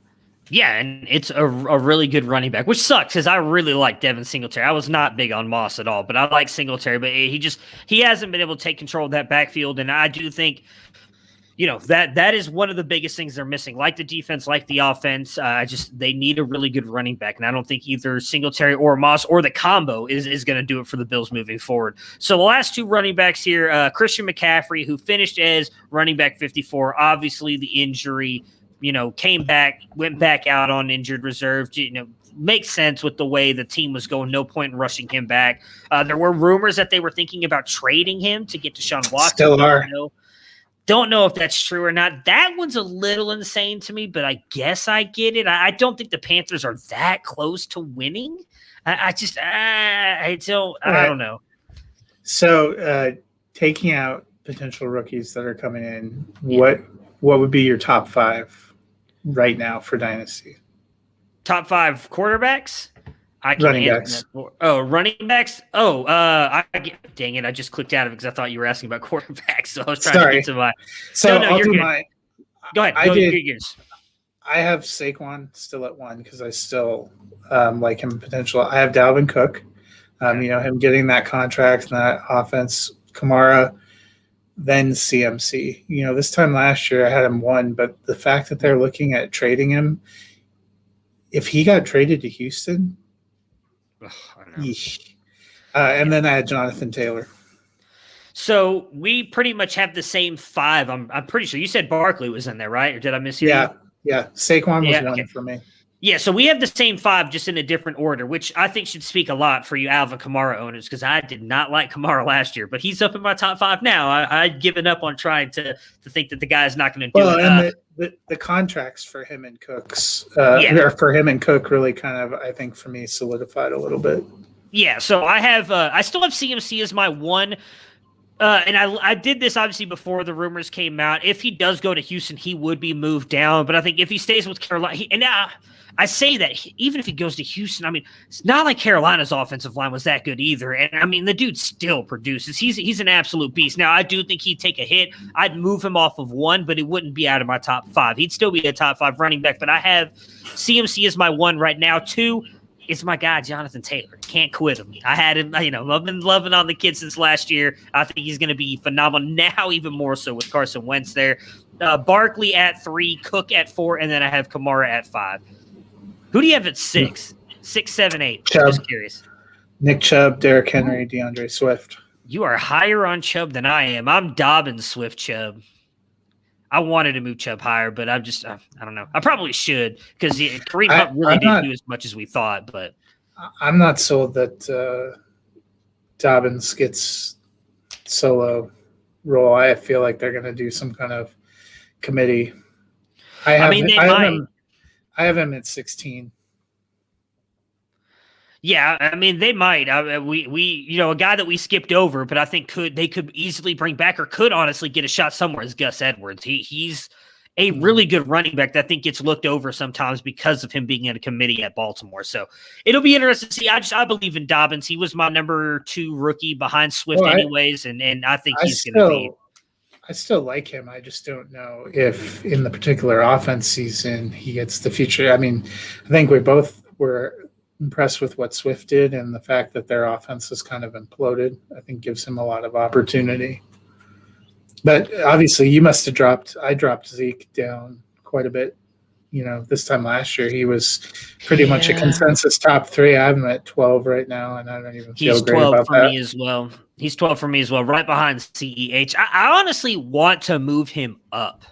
Yeah, and it's a really good running back, which sucks because I really like Devin Singletary. I was not big on Moss at all, but I like Singletary. But he hasn't been able to take control of that backfield, and I do think that is one of the biggest things they're missing. Like the defense, like the offense, they need a really good running back, and I don't think either Singletary or Moss or the combo is going to do it for the Bills moving forward. So the last two running backs here, Christian McCaffrey, who finished as running back 54, obviously the injury. Came back, went back out on injured reserve. Makes sense with the way the team was going. No point in rushing him back. There were rumors that they were thinking about trading him to get Deshaun Watson. Still are. Don't know if that's true or not. That one's a little insane to me, but I guess I get it. I don't think the Panthers are that close to winning. I don't know. So taking out potential rookies that are coming in, what would be your top 5 right now for Dynasty? Top 5 quarterbacks? Running backs. Running backs? Dang it. I just clicked out of it because I thought you were asking about quarterbacks. So I was trying to get to my. So no, I'll you're do good. Go ahead. I have Saquon still at 1 because I still like him potential. I have Dalvin Cook. Him getting that contract and that offense. Kamara, then CMC. This time last year I had him 1, but the fact that they're looking at trading him, if he got traded to Houston, and then I had Jonathan Taylor. So we pretty much have the same 5. I'm pretty sure you said Barkley was in there, right? Or did I miss you? Yeah. Saquon was 1 for me. Yeah, so we have the same 5, just in a different order, which I think should speak a lot for you Alvin Kamara owners, because I did not like Kamara last year, but he's up in my top 5 now. I'd given up on trying to think that the guy's not going to do it. And the contracts for him and Cooks, or for him and Cook, really kind of, I think, for me, solidified a little bit. Yeah, so I still have CMC as my 1. And I did this obviously before the rumors came out. If he does go to Houston, he would be moved down. But I think if he stays with Carolina, I say that even if he goes to Houston, I mean, it's not like Carolina's offensive line was that good either. And I mean, the dude still produces. He's an absolute beast. Now, I do think he'd take a hit. I'd move him off of 1, but it wouldn't be out of my top 5. He'd still be a top 5 running back. But I have CMC as my 1 right now. 2 is my guy, Jonathan Taylor. Can't quit him. I had him, I've been loving on the kid since last year. I think he's going to be phenomenal now, even more so with Carson Wentz there. Barkley at 3, Cook at 4, and then I have Kamara at 5. Who do you have at 6? 6, 7, 8. Chubb. Just curious. Nick Chubb, Derrick Henry, DeAndre Swift. You are higher on Chubb than I am. I'm Dobbins Swift Chubb. I wanted to move Chubb higher, but I don't know. I probably should because Kareem Hunt really didn't do as much as we thought. But I'm not sold that Dobbins gets solo role. I feel like they're going to do some kind of committee. I have him at 16. Yeah, I mean they might. We a guy that we skipped over, but I think they could easily bring back or could honestly get a shot somewhere is Gus Edwards. He's a really good running back that I think gets looked over sometimes because of him being in a committee at Baltimore. So it'll be interesting to see. I believe in Dobbins. He was my number 2 rookie behind Swift, anyways, and I think he's going to be. I still like him. I just don't know if in the particular offense he's in, he gets the future. I mean, I think we both were impressed with what Swift did, and the fact that their offense has kind of imploded, I think gives him a lot of opportunity. But obviously I dropped Zeke down quite a bit. This time last year, he was pretty much a consensus top 3. I have him at 12 right now, and I don't even feel great about that. He's 12 for me as well. He's 12 for me as well, right behind CEH. I honestly want to move him up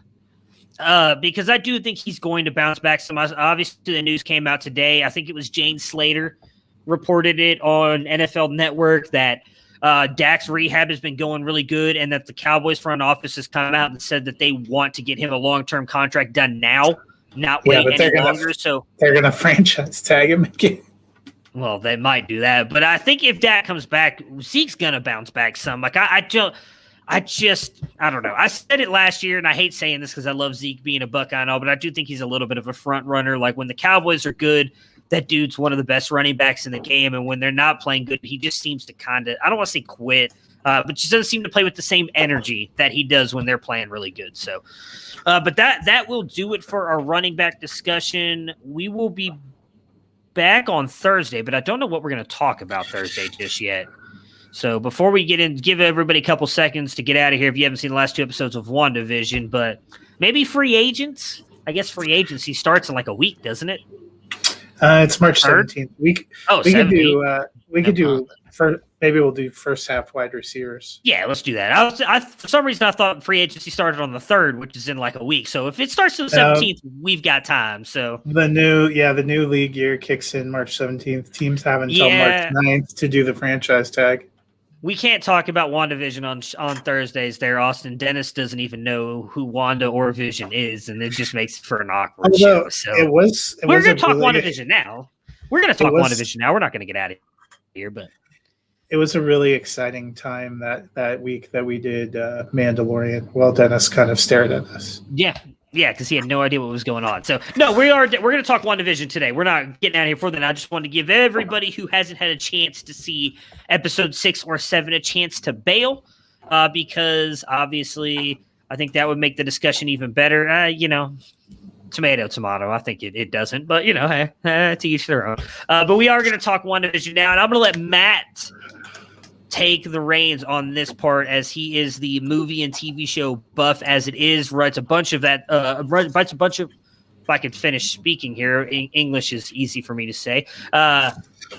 because I do think he's going to bounce back some. Obviously, the news came out today. I think it was Jane Slater reported it on NFL Network that Dak's rehab has been going really good and that the Cowboys front office has come out and said that they want to get him a long-term contract done now, not wait any longer. So they're going to franchise tag him again. Well, they might do that, but I think if Dak comes back, Zeke's gonna bounce back some. Like I don't know. I said it last year, and I hate saying this because I love Zeke being a Buckeye and all, but I do think he's a little bit of a front runner. Like when the Cowboys are good, that dude's one of the best running backs in the game, and when they're not playing good, he just seems to kind of, I don't want to say quit. but just doesn't seem to play with the same energy that he does when they're playing really good. So, but that will do it for our running back discussion. We will be back on Thursday, but I don't know what we're going to talk about Thursday just yet. So before we get in, give everybody a couple seconds to get out of here if you haven't seen the last 2 episodes of WandaVision, but maybe free agents. I guess free agency starts in like a week, doesn't it? It's March 17th. We could do maybe we'll do first half wide receivers. Yeah, let's do that. I for some reason I thought free agency started on the 3rd, which is in like a week. So if it starts on the 17th, we've got time. So the new league year kicks in March 17th. Teams have until March 9th to do the franchise tag. We can't talk about WandaVision on Thursdays there, Austin. Dennis doesn't even know who Wanda or Vision is, and it just makes for an awkward show. So we're going to talk WandaVision now. We're going to talk WandaVision now. We're not going to get out of here, but it was a really exciting time that week that we did Mandalorian. Well, Dennis kind of stared at us. Yeah, because he had no idea what was going on. So, no, we're going to talk WandaVision today. We're not getting out of here for that. I just wanted to give everybody who hasn't had a chance to see episode 6 or 7 a chance to bail, because obviously I think that would make the discussion even better. Tomato. I think it doesn't, but, to each their own. But we are going to talk WandaVision now, and I'm going to let Matt take the reins on this part, as he is the movie and TV show buff as it is, writes a bunch of that, if I could finish speaking here, English is easy for me to say,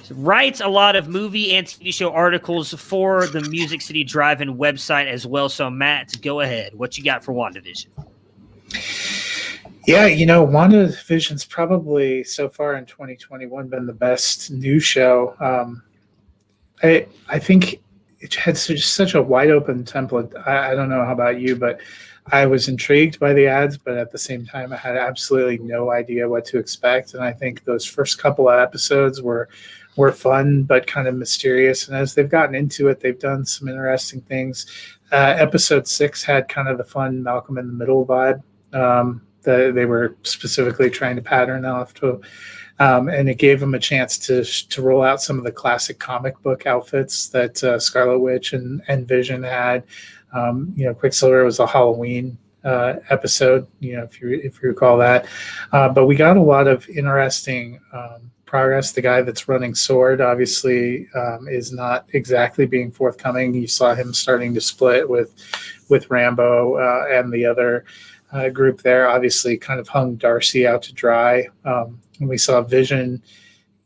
writes a lot of movie and TV show articles for the Music City Drive-In website as well. So Matt, go ahead. What you got for WandaVision? Yeah, WandaVision's probably so far in 2021 been the best new show. I think it had such a wide open template. I don't know how about you, but I was intrigued by the ads, but at the same time, I had absolutely no idea what to expect. And I think those first couple of episodes were fun, but kind of mysterious. And as they've gotten into it, they've done some interesting things. Episode 6 had kind of the fun Malcolm in the Middle vibe. They were specifically trying to pattern off to. And it gave them a chance to roll out some of the classic comic book outfits that Scarlet Witch and Vision had. Quicksilver was a Halloween episode, if you recall that. But we got a lot of interesting progress. The guy that's running Sword obviously is not exactly being forthcoming. You saw him starting to split with Rambo and the other group there. Obviously kind of hung Darcy out to dry. And we saw Vision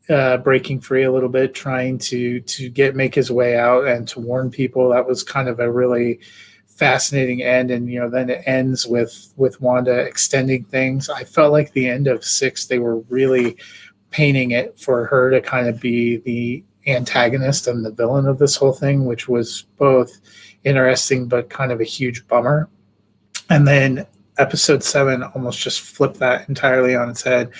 breaking free a little bit, trying to make his way out and to warn people. That was kind of a really fascinating end. And, then it ends with Wanda extending things. I felt like the end of 6, they were really painting it for her to kind of be the antagonist and the villain of this whole thing, which was both interesting but kind of a huge bummer. And then episode 7 almost just flipped that entirely on its head.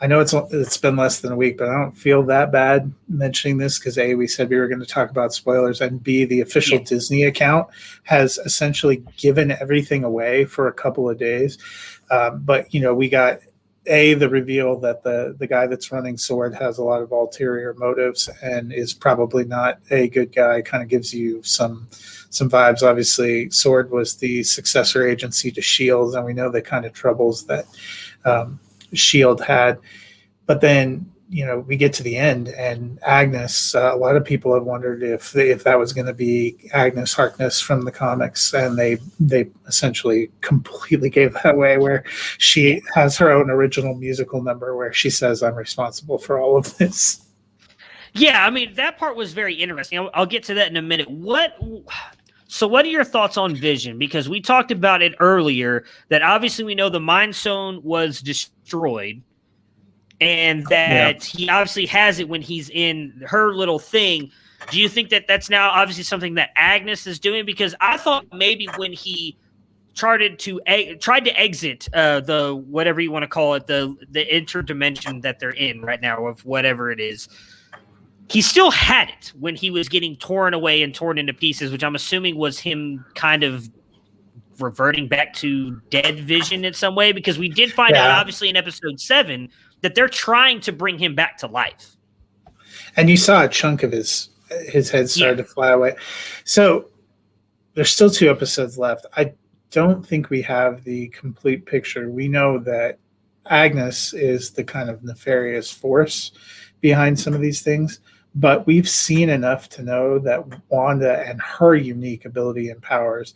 I know it's been less than a week, but I don't feel that bad mentioning this because A, we said we were going to talk about spoilers, and B, the official Disney account has essentially given everything away for a couple of days. But we got the reveal that the guy that's running Sword has a lot of ulterior motives and is probably not a good guy. Kind of gives you some vibes. Obviously, Sword was the successor agency to Shield, and we know the kind of troubles that Shield had. But then we get to the end, and Agnes, a lot of people have wondered if that was going to be Agnes Harkness from the comics, and they essentially completely gave that away, where she has her own original musical number where she says, "I'm responsible for all of this." Yeah, I mean, that part was very interesting. I'll get to that in a minute. So what are your thoughts on Vision? Because we talked about it earlier, that obviously we know the Mind Stone was destroyed, and that he obviously has it when he's in her little thing. Do you think that that's now obviously something that Agnes is doing? Because I thought maybe when he tried to exit the whatever you want to call it, the interdimension that they're in right now, of whatever it is, he still had it when he was getting torn away and torn into pieces, which I'm assuming was him kind of reverting back to dead Vision in some way, because we did find out, obviously, in episode 7 that they're trying to bring him back to life. And you saw a chunk of his head started to fly away. So there's still 2 episodes left. I don't think we have the complete picture. We know that Agnes is the kind of nefarious force behind some of these things, but we've seen enough to know that Wanda and her unique ability and powers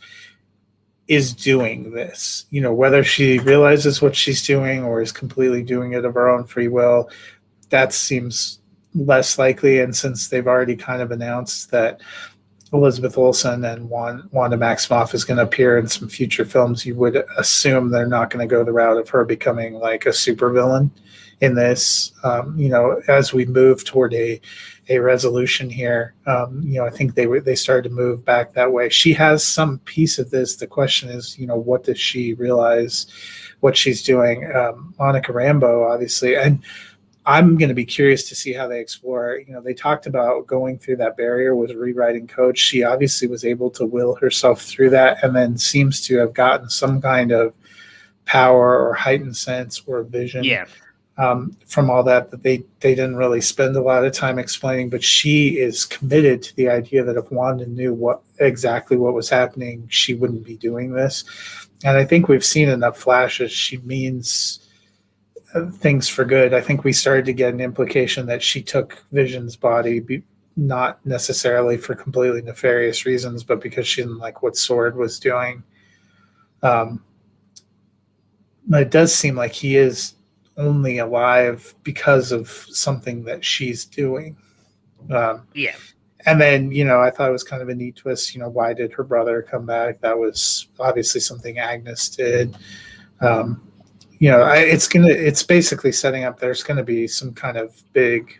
is doing this. Whether she realizes what she's doing or is completely doing it of her own free will, that seems less likely. And since they've already kind of announced that Elizabeth Olsen and Wanda Maximoff is going to appear in some future films, you would assume they're not going to go the route of her becoming like a supervillain in this. As we move toward a resolution here, I think they started to move back that way. She has some piece of this. The question is, what does she realize what she's doing? Monica Rambeau, obviously, and I'm going to be curious to see how they explore. They talked about going through that barrier with rewriting Coach. She obviously was able to will herself through that, and then seems to have gotten some kind of power or heightened sense or vision from all that they didn't really spend a lot of time explaining. But she is committed to the idea that if Wanda knew exactly what was happening, she wouldn't be doing this. And I think we've seen enough flashes. She means things for good. I think we started to get an implication that she took Vision's body, not necessarily for completely nefarious reasons, but because she didn't like what Sword was doing. But it does seem like he is only alive because of something that she's doing. And then, I thought it was kind of a neat twist. Why did her brother come back? That was obviously something Agnes did. It's basically setting up there's going to be some kind of big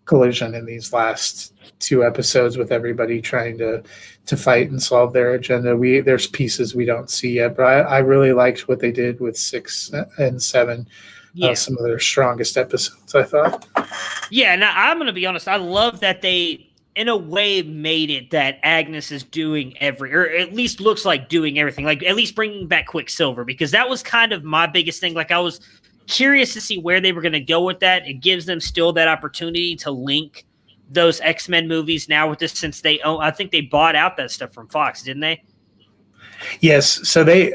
collision in these last 2 episodes with everybody trying to fight and solve their agenda. There's pieces we don't see yet, but I really liked what they did with 6 and 7. Some of their strongest episodes, I thought. Yeah, now I'm going to be honest. I love that they, in a way, made it that Agnes is doing or at least looks like doing everything, like at least bringing back Quicksilver, because that was kind of my biggest thing. Like, I was curious to see where they were going to go with that. It gives them still that opportunity to link those X-Men movies now with this, since I think they bought out that stuff from Fox, didn't they? Yes. So they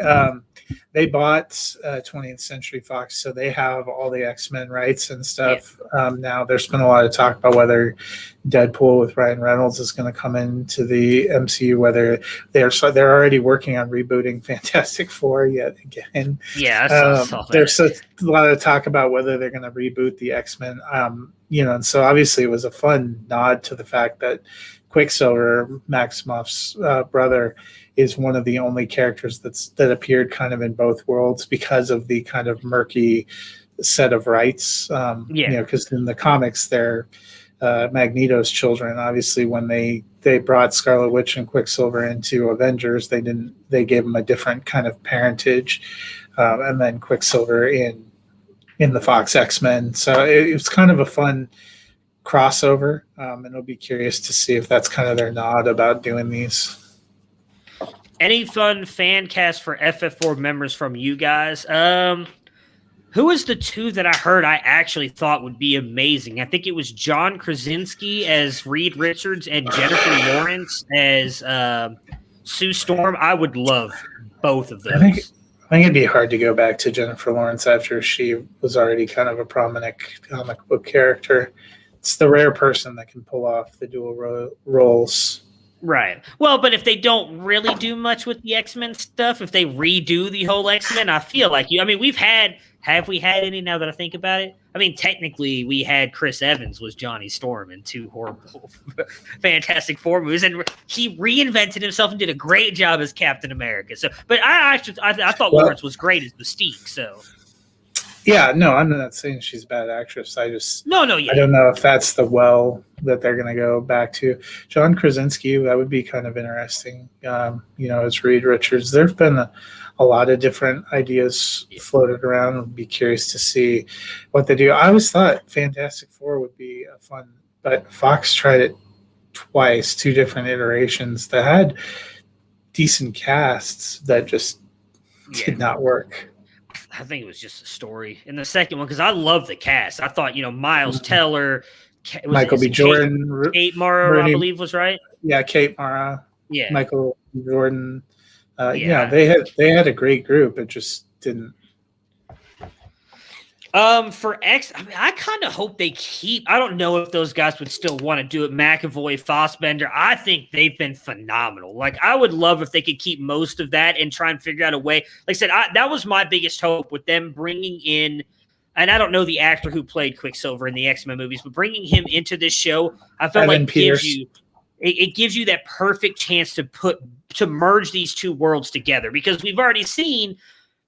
bought 20th Century Fox, so they have all the X-Men rights and stuff. Now there's been a lot of talk about whether Deadpool with Ryan Reynolds is going to come into the MCU, whether they're already working on rebooting Fantastic Four yet again. There's a lot of talk about whether they're going to reboot the X-Men. And so obviously it was a fun nod to the fact that Quicksilver, Maximoff's brother, is one of the only characters that appeared kind of in both worlds because of the kind of murky set of rights. Because in the comics, they're Magneto's children. Obviously, when they brought Scarlet Witch and Quicksilver into Avengers, they gave them a different kind of parentage, and then Quicksilver in the Fox X-Men. So it was kind of a fun crossover, and it'll be curious to see if that's kind of their nod about doing these. Any fun fan cast for FF4 members from you guys? Who is the 2 that I heard I actually thought would be amazing? I think it was John Krasinski as Reed Richards and Jennifer Lawrence as Sue Storm. I would love both of those. I think it'd be hard to go back to Jennifer Lawrence after she was already kind of a prominent comic book character. It's the rare person that can pull off the dual roles. Right. Well, but if they don't really do much with the X-Men stuff, if they redo the whole X-Men, I feel like have we had any, now that I think about it? I mean, technically we had Chris Evans was Johnny Storm in 2 horrible Fantastic Four movies, and he reinvented himself and did a great job as Captain America. So, but I thought Lawrence was great as Mystique, so. Yeah, no, I'm not saying she's a bad actress. I don't know if that's the well that they're going to go back to. John Krasinski, that would be kind of interesting. As Reed Richards, there've been a lot of different ideas floated around. I'd be curious to see what they do. I always thought Fantastic Four would be fun, but Fox tried it twice, 2 different iterations that had decent casts that just did not work. I think it was just a story in the second one, because I love the cast. I thought, Miles Teller, Michael B. Jordan, Kate Mara, I believe was right. Yeah, Kate Mara. Yeah. Michael Jordan. Yeah. They had a great group. It just didn't. For X, I mean, I kind of hope they keep. I don't know if those guys would still want to do it. McAvoy, Fassbender, I think they've been phenomenal. Like, I would love if they could keep most of that and try and figure out a way. Like I said, that was my biggest hope with them bringing in. And I don't know the actor who played Quicksilver in the X-Men movies, but bringing him into this show, I felt Evan like Peters. it gives you that perfect chance to merge these two worlds together, because we've already seen.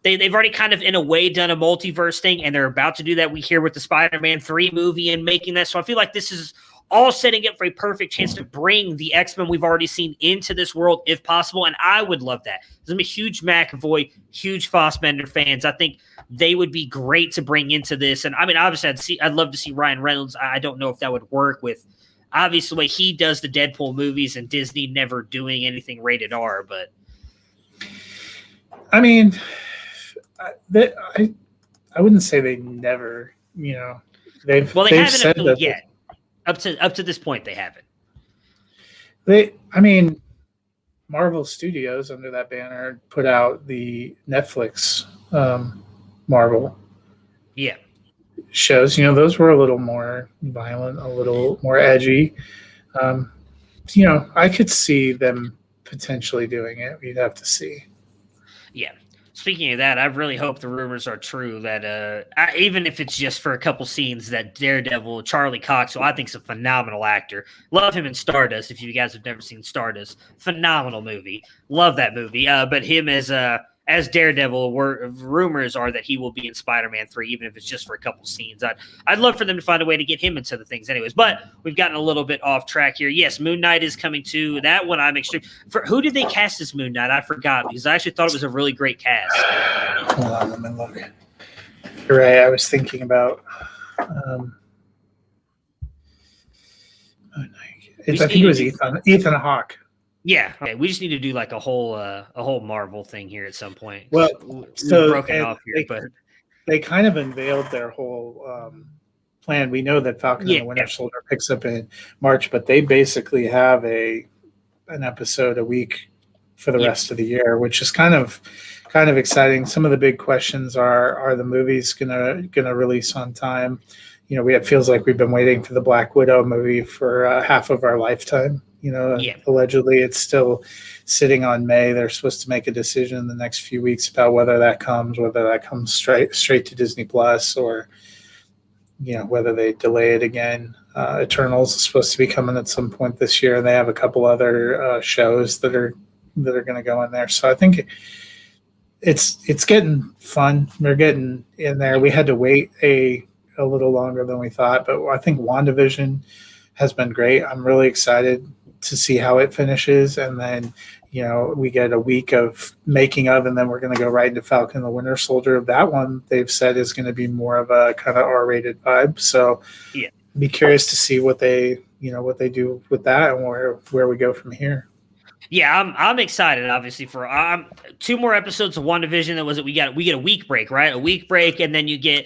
They've already kind of, in a way, done a multiverse thing, and they're about to do that. We hear with the Spider-Man 3 movie and making that. So I feel like this is all setting up for a perfect chance to bring the X-Men we've already seen into this world, if possible, and I would love that. I'm a huge McAvoy, huge Fassbender fans. I think they would be great to bring into this. And, I mean, obviously, I'd love to see Ryan Reynolds. I don't know if that would work with, obviously, the way he does the Deadpool movies and Disney never doing anything rated R, but. I mean... I wouldn't say they never, they've haven't said until that yet. Up to this point, they haven't. Marvel Studios under that banner put out the Netflix Marvel shows. Those were a little more violent, a little more edgy. I could see them potentially doing it. We'd have to see. Yeah. Speaking of that, I really hope the rumors are true that even if it's just for a couple scenes, that Daredevil, Charlie Cox, who I think is a phenomenal actor, love him in Stardust. If you guys have never seen Stardust, phenomenal movie, love that movie. But him as Daredevil, rumors are that he will be in Spider-Man 3, even if it's just for a couple scenes. I'd love for them to find a way to get him into the things anyways. But we've gotten a little bit off track here. Yes, Moon Knight is coming too. That one I'm extreme. Who did they cast as Moon Knight? I forgot, because I actually thought it was a really great cast. Hold on, let me look. You're right. I was thinking about Moon Knight. I think it was Ethan Hawke. Yeah, okay. We just need to do like a whole Marvel thing here at some point. Well, we're broken off here, but they kind of unveiled their whole plan. We know that Falcon and the Winter Soldier picks up in March, but they basically have an episode a week for the rest of the year, which is kind of exciting. Some of the big questions are the movies gonna release on time? It feels like we've been waiting for the Black Widow movie for half of our lifetime. Allegedly it's still sitting on May. They're supposed to make a decision in the next few weeks about whether that comes straight to Disney Plus, or whether they delay it again. Eternals is supposed to be coming at some point this year, and they have a couple other shows that are going to go in there. So I think it's getting fun. They're getting in there. We had to wait a little longer than we thought, but I think WandaVision has been great. I'm really excited to see how it finishes, and then we get a week of making of, and then we're going to go right into Falcon and the Winter Soldier. That one they've said is going to be more of a kind of R-rated vibe, so be curious to see what they do with that and where we go from here. Yeah, I'm excited. Obviously, for 2 more episodes of WandaVision. That was it. We get a week break, right? A week break, and then you get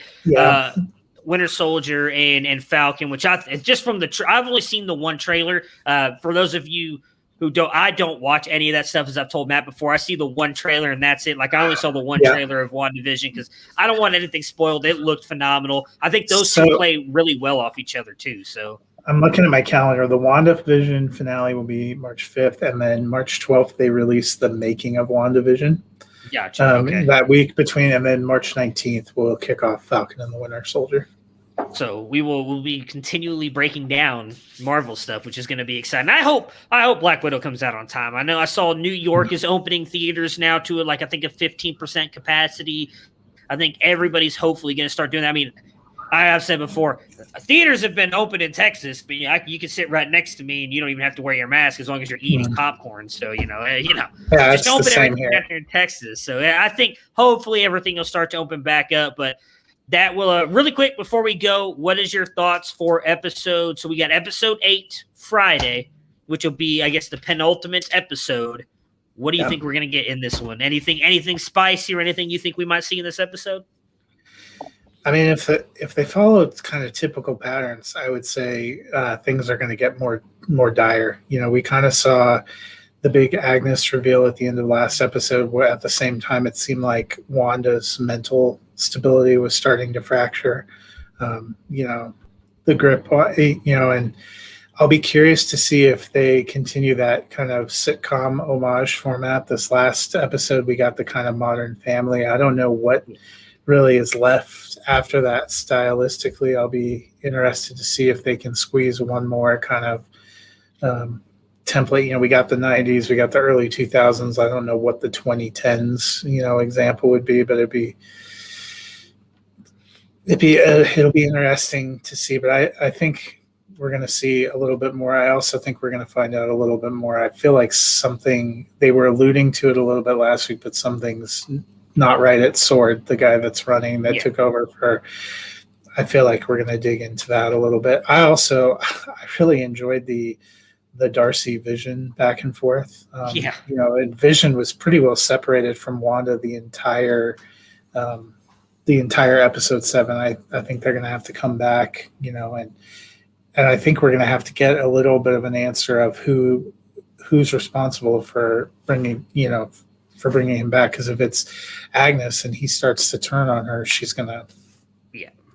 Winter Soldier and Falcon, which just from I've only seen the one trailer. For those of you who don't watch any of that stuff, as I've told Matt before. I see the one trailer and that's it. Like, I only saw the one trailer of WandaVision because I don't want anything spoiled. It looked phenomenal. I think those two play really well off each other too. So I'm looking at my calendar. The WandaVision finale will be March 5th, and then March 12th they release the making of WandaVision. Gotcha. Okay. That week between, and then March 19th we'll kick off Falcon and the Winter Soldier. So we'll be continually breaking down Marvel stuff, which is going to be exciting. I hope Black Widow comes out on time. I know I saw New York is opening theaters now to I think a 15% capacity. I think everybody's hopefully going to start doing that. I mean, I have said before, theaters have been open in Texas, but you can sit right next to me and you don't even have to wear your mask as long as you're eating popcorn. So just open everything down here in Texas. So I think hopefully everything will start to open back up, but. That will really quick before we go. What is your thoughts for episode? So we got episode 8 Friday, which will be, I guess, the penultimate episode. What do you think we're going to get in this one? Anything spicy or anything you think we might see in this episode? I mean, if they follow kind of typical patterns, I would say things are going to get more dire. We kind of saw the big Agnes reveal at the end of last episode, where at the same time it seemed like Wanda's mental stability was starting to fracture. The grip, and I'll be curious to see if they continue that kind of sitcom homage format. This last episode, we got the kind of Modern Family. I don't know what really is left after that stylistically. I'll be interested to see if they can squeeze one more kind of template. We got the 90s, we got the early 2000s. I don't know what the 2010s, example would be, but it'll be interesting to see. But I think we're going to see a little bit more. I also think we're going to find out a little bit more. I feel like something, they were alluding to it a little bit last week, but something's not right at Sword, the guy that's running, that took over for. I feel like we're going to dig into that a little bit. I really enjoyed the Darcy Vision back and forth. And Vision was pretty well separated from Wanda the entire episode 7. I think they're going to have to come back, and I think we're going to have to get a little bit of an answer of who's responsible for bringing him back. Because if it's Agnes and he starts to turn on her, she's going to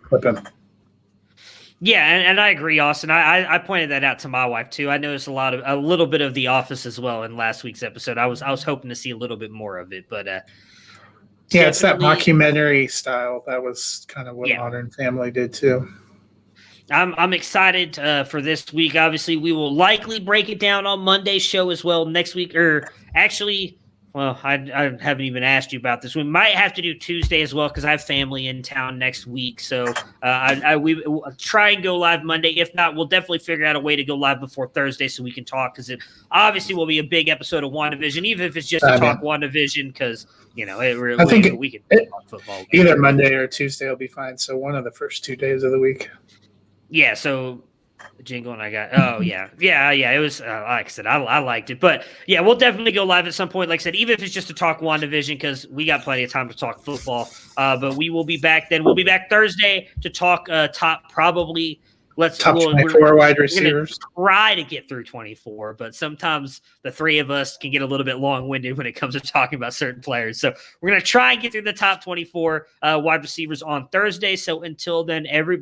clip him. Yeah, and I agree, Austin. I pointed that out to my wife too. I noticed a little bit of The Office as well in last week's episode. I was hoping to see a little bit more of it, but it's that mockumentary style. That was kind of what Modern Family did too. I'm excited for this week. Obviously, we will likely break it down on Monday's show as well next week. Or actually, well, I haven't even asked you about this. We might have to do Tuesday as well because I have family in town next week. So we try and go live Monday. If not, we'll definitely figure out a way to go live before Thursday so we can talk, because it obviously will be a big episode of WandaVision, even if it's just to talk WandaVision, because we can talk football. Either Monday or Tuesday will be fine. So one of the first 2 days of the week. Yeah, so jingle and I got it was like I said, I liked it, but yeah, we'll definitely go live at some point, like I said, even if it's just to talk WandaVision, because we got plenty of time to talk football. But we will be back then. We'll be back Thursday to talk top 24 wide receivers. Try to get through 24, but sometimes the three of us can get a little bit long-winded when it comes to talking about certain players. So we're going to try and get through the top 24 wide receivers on Thursday. So until then, everybody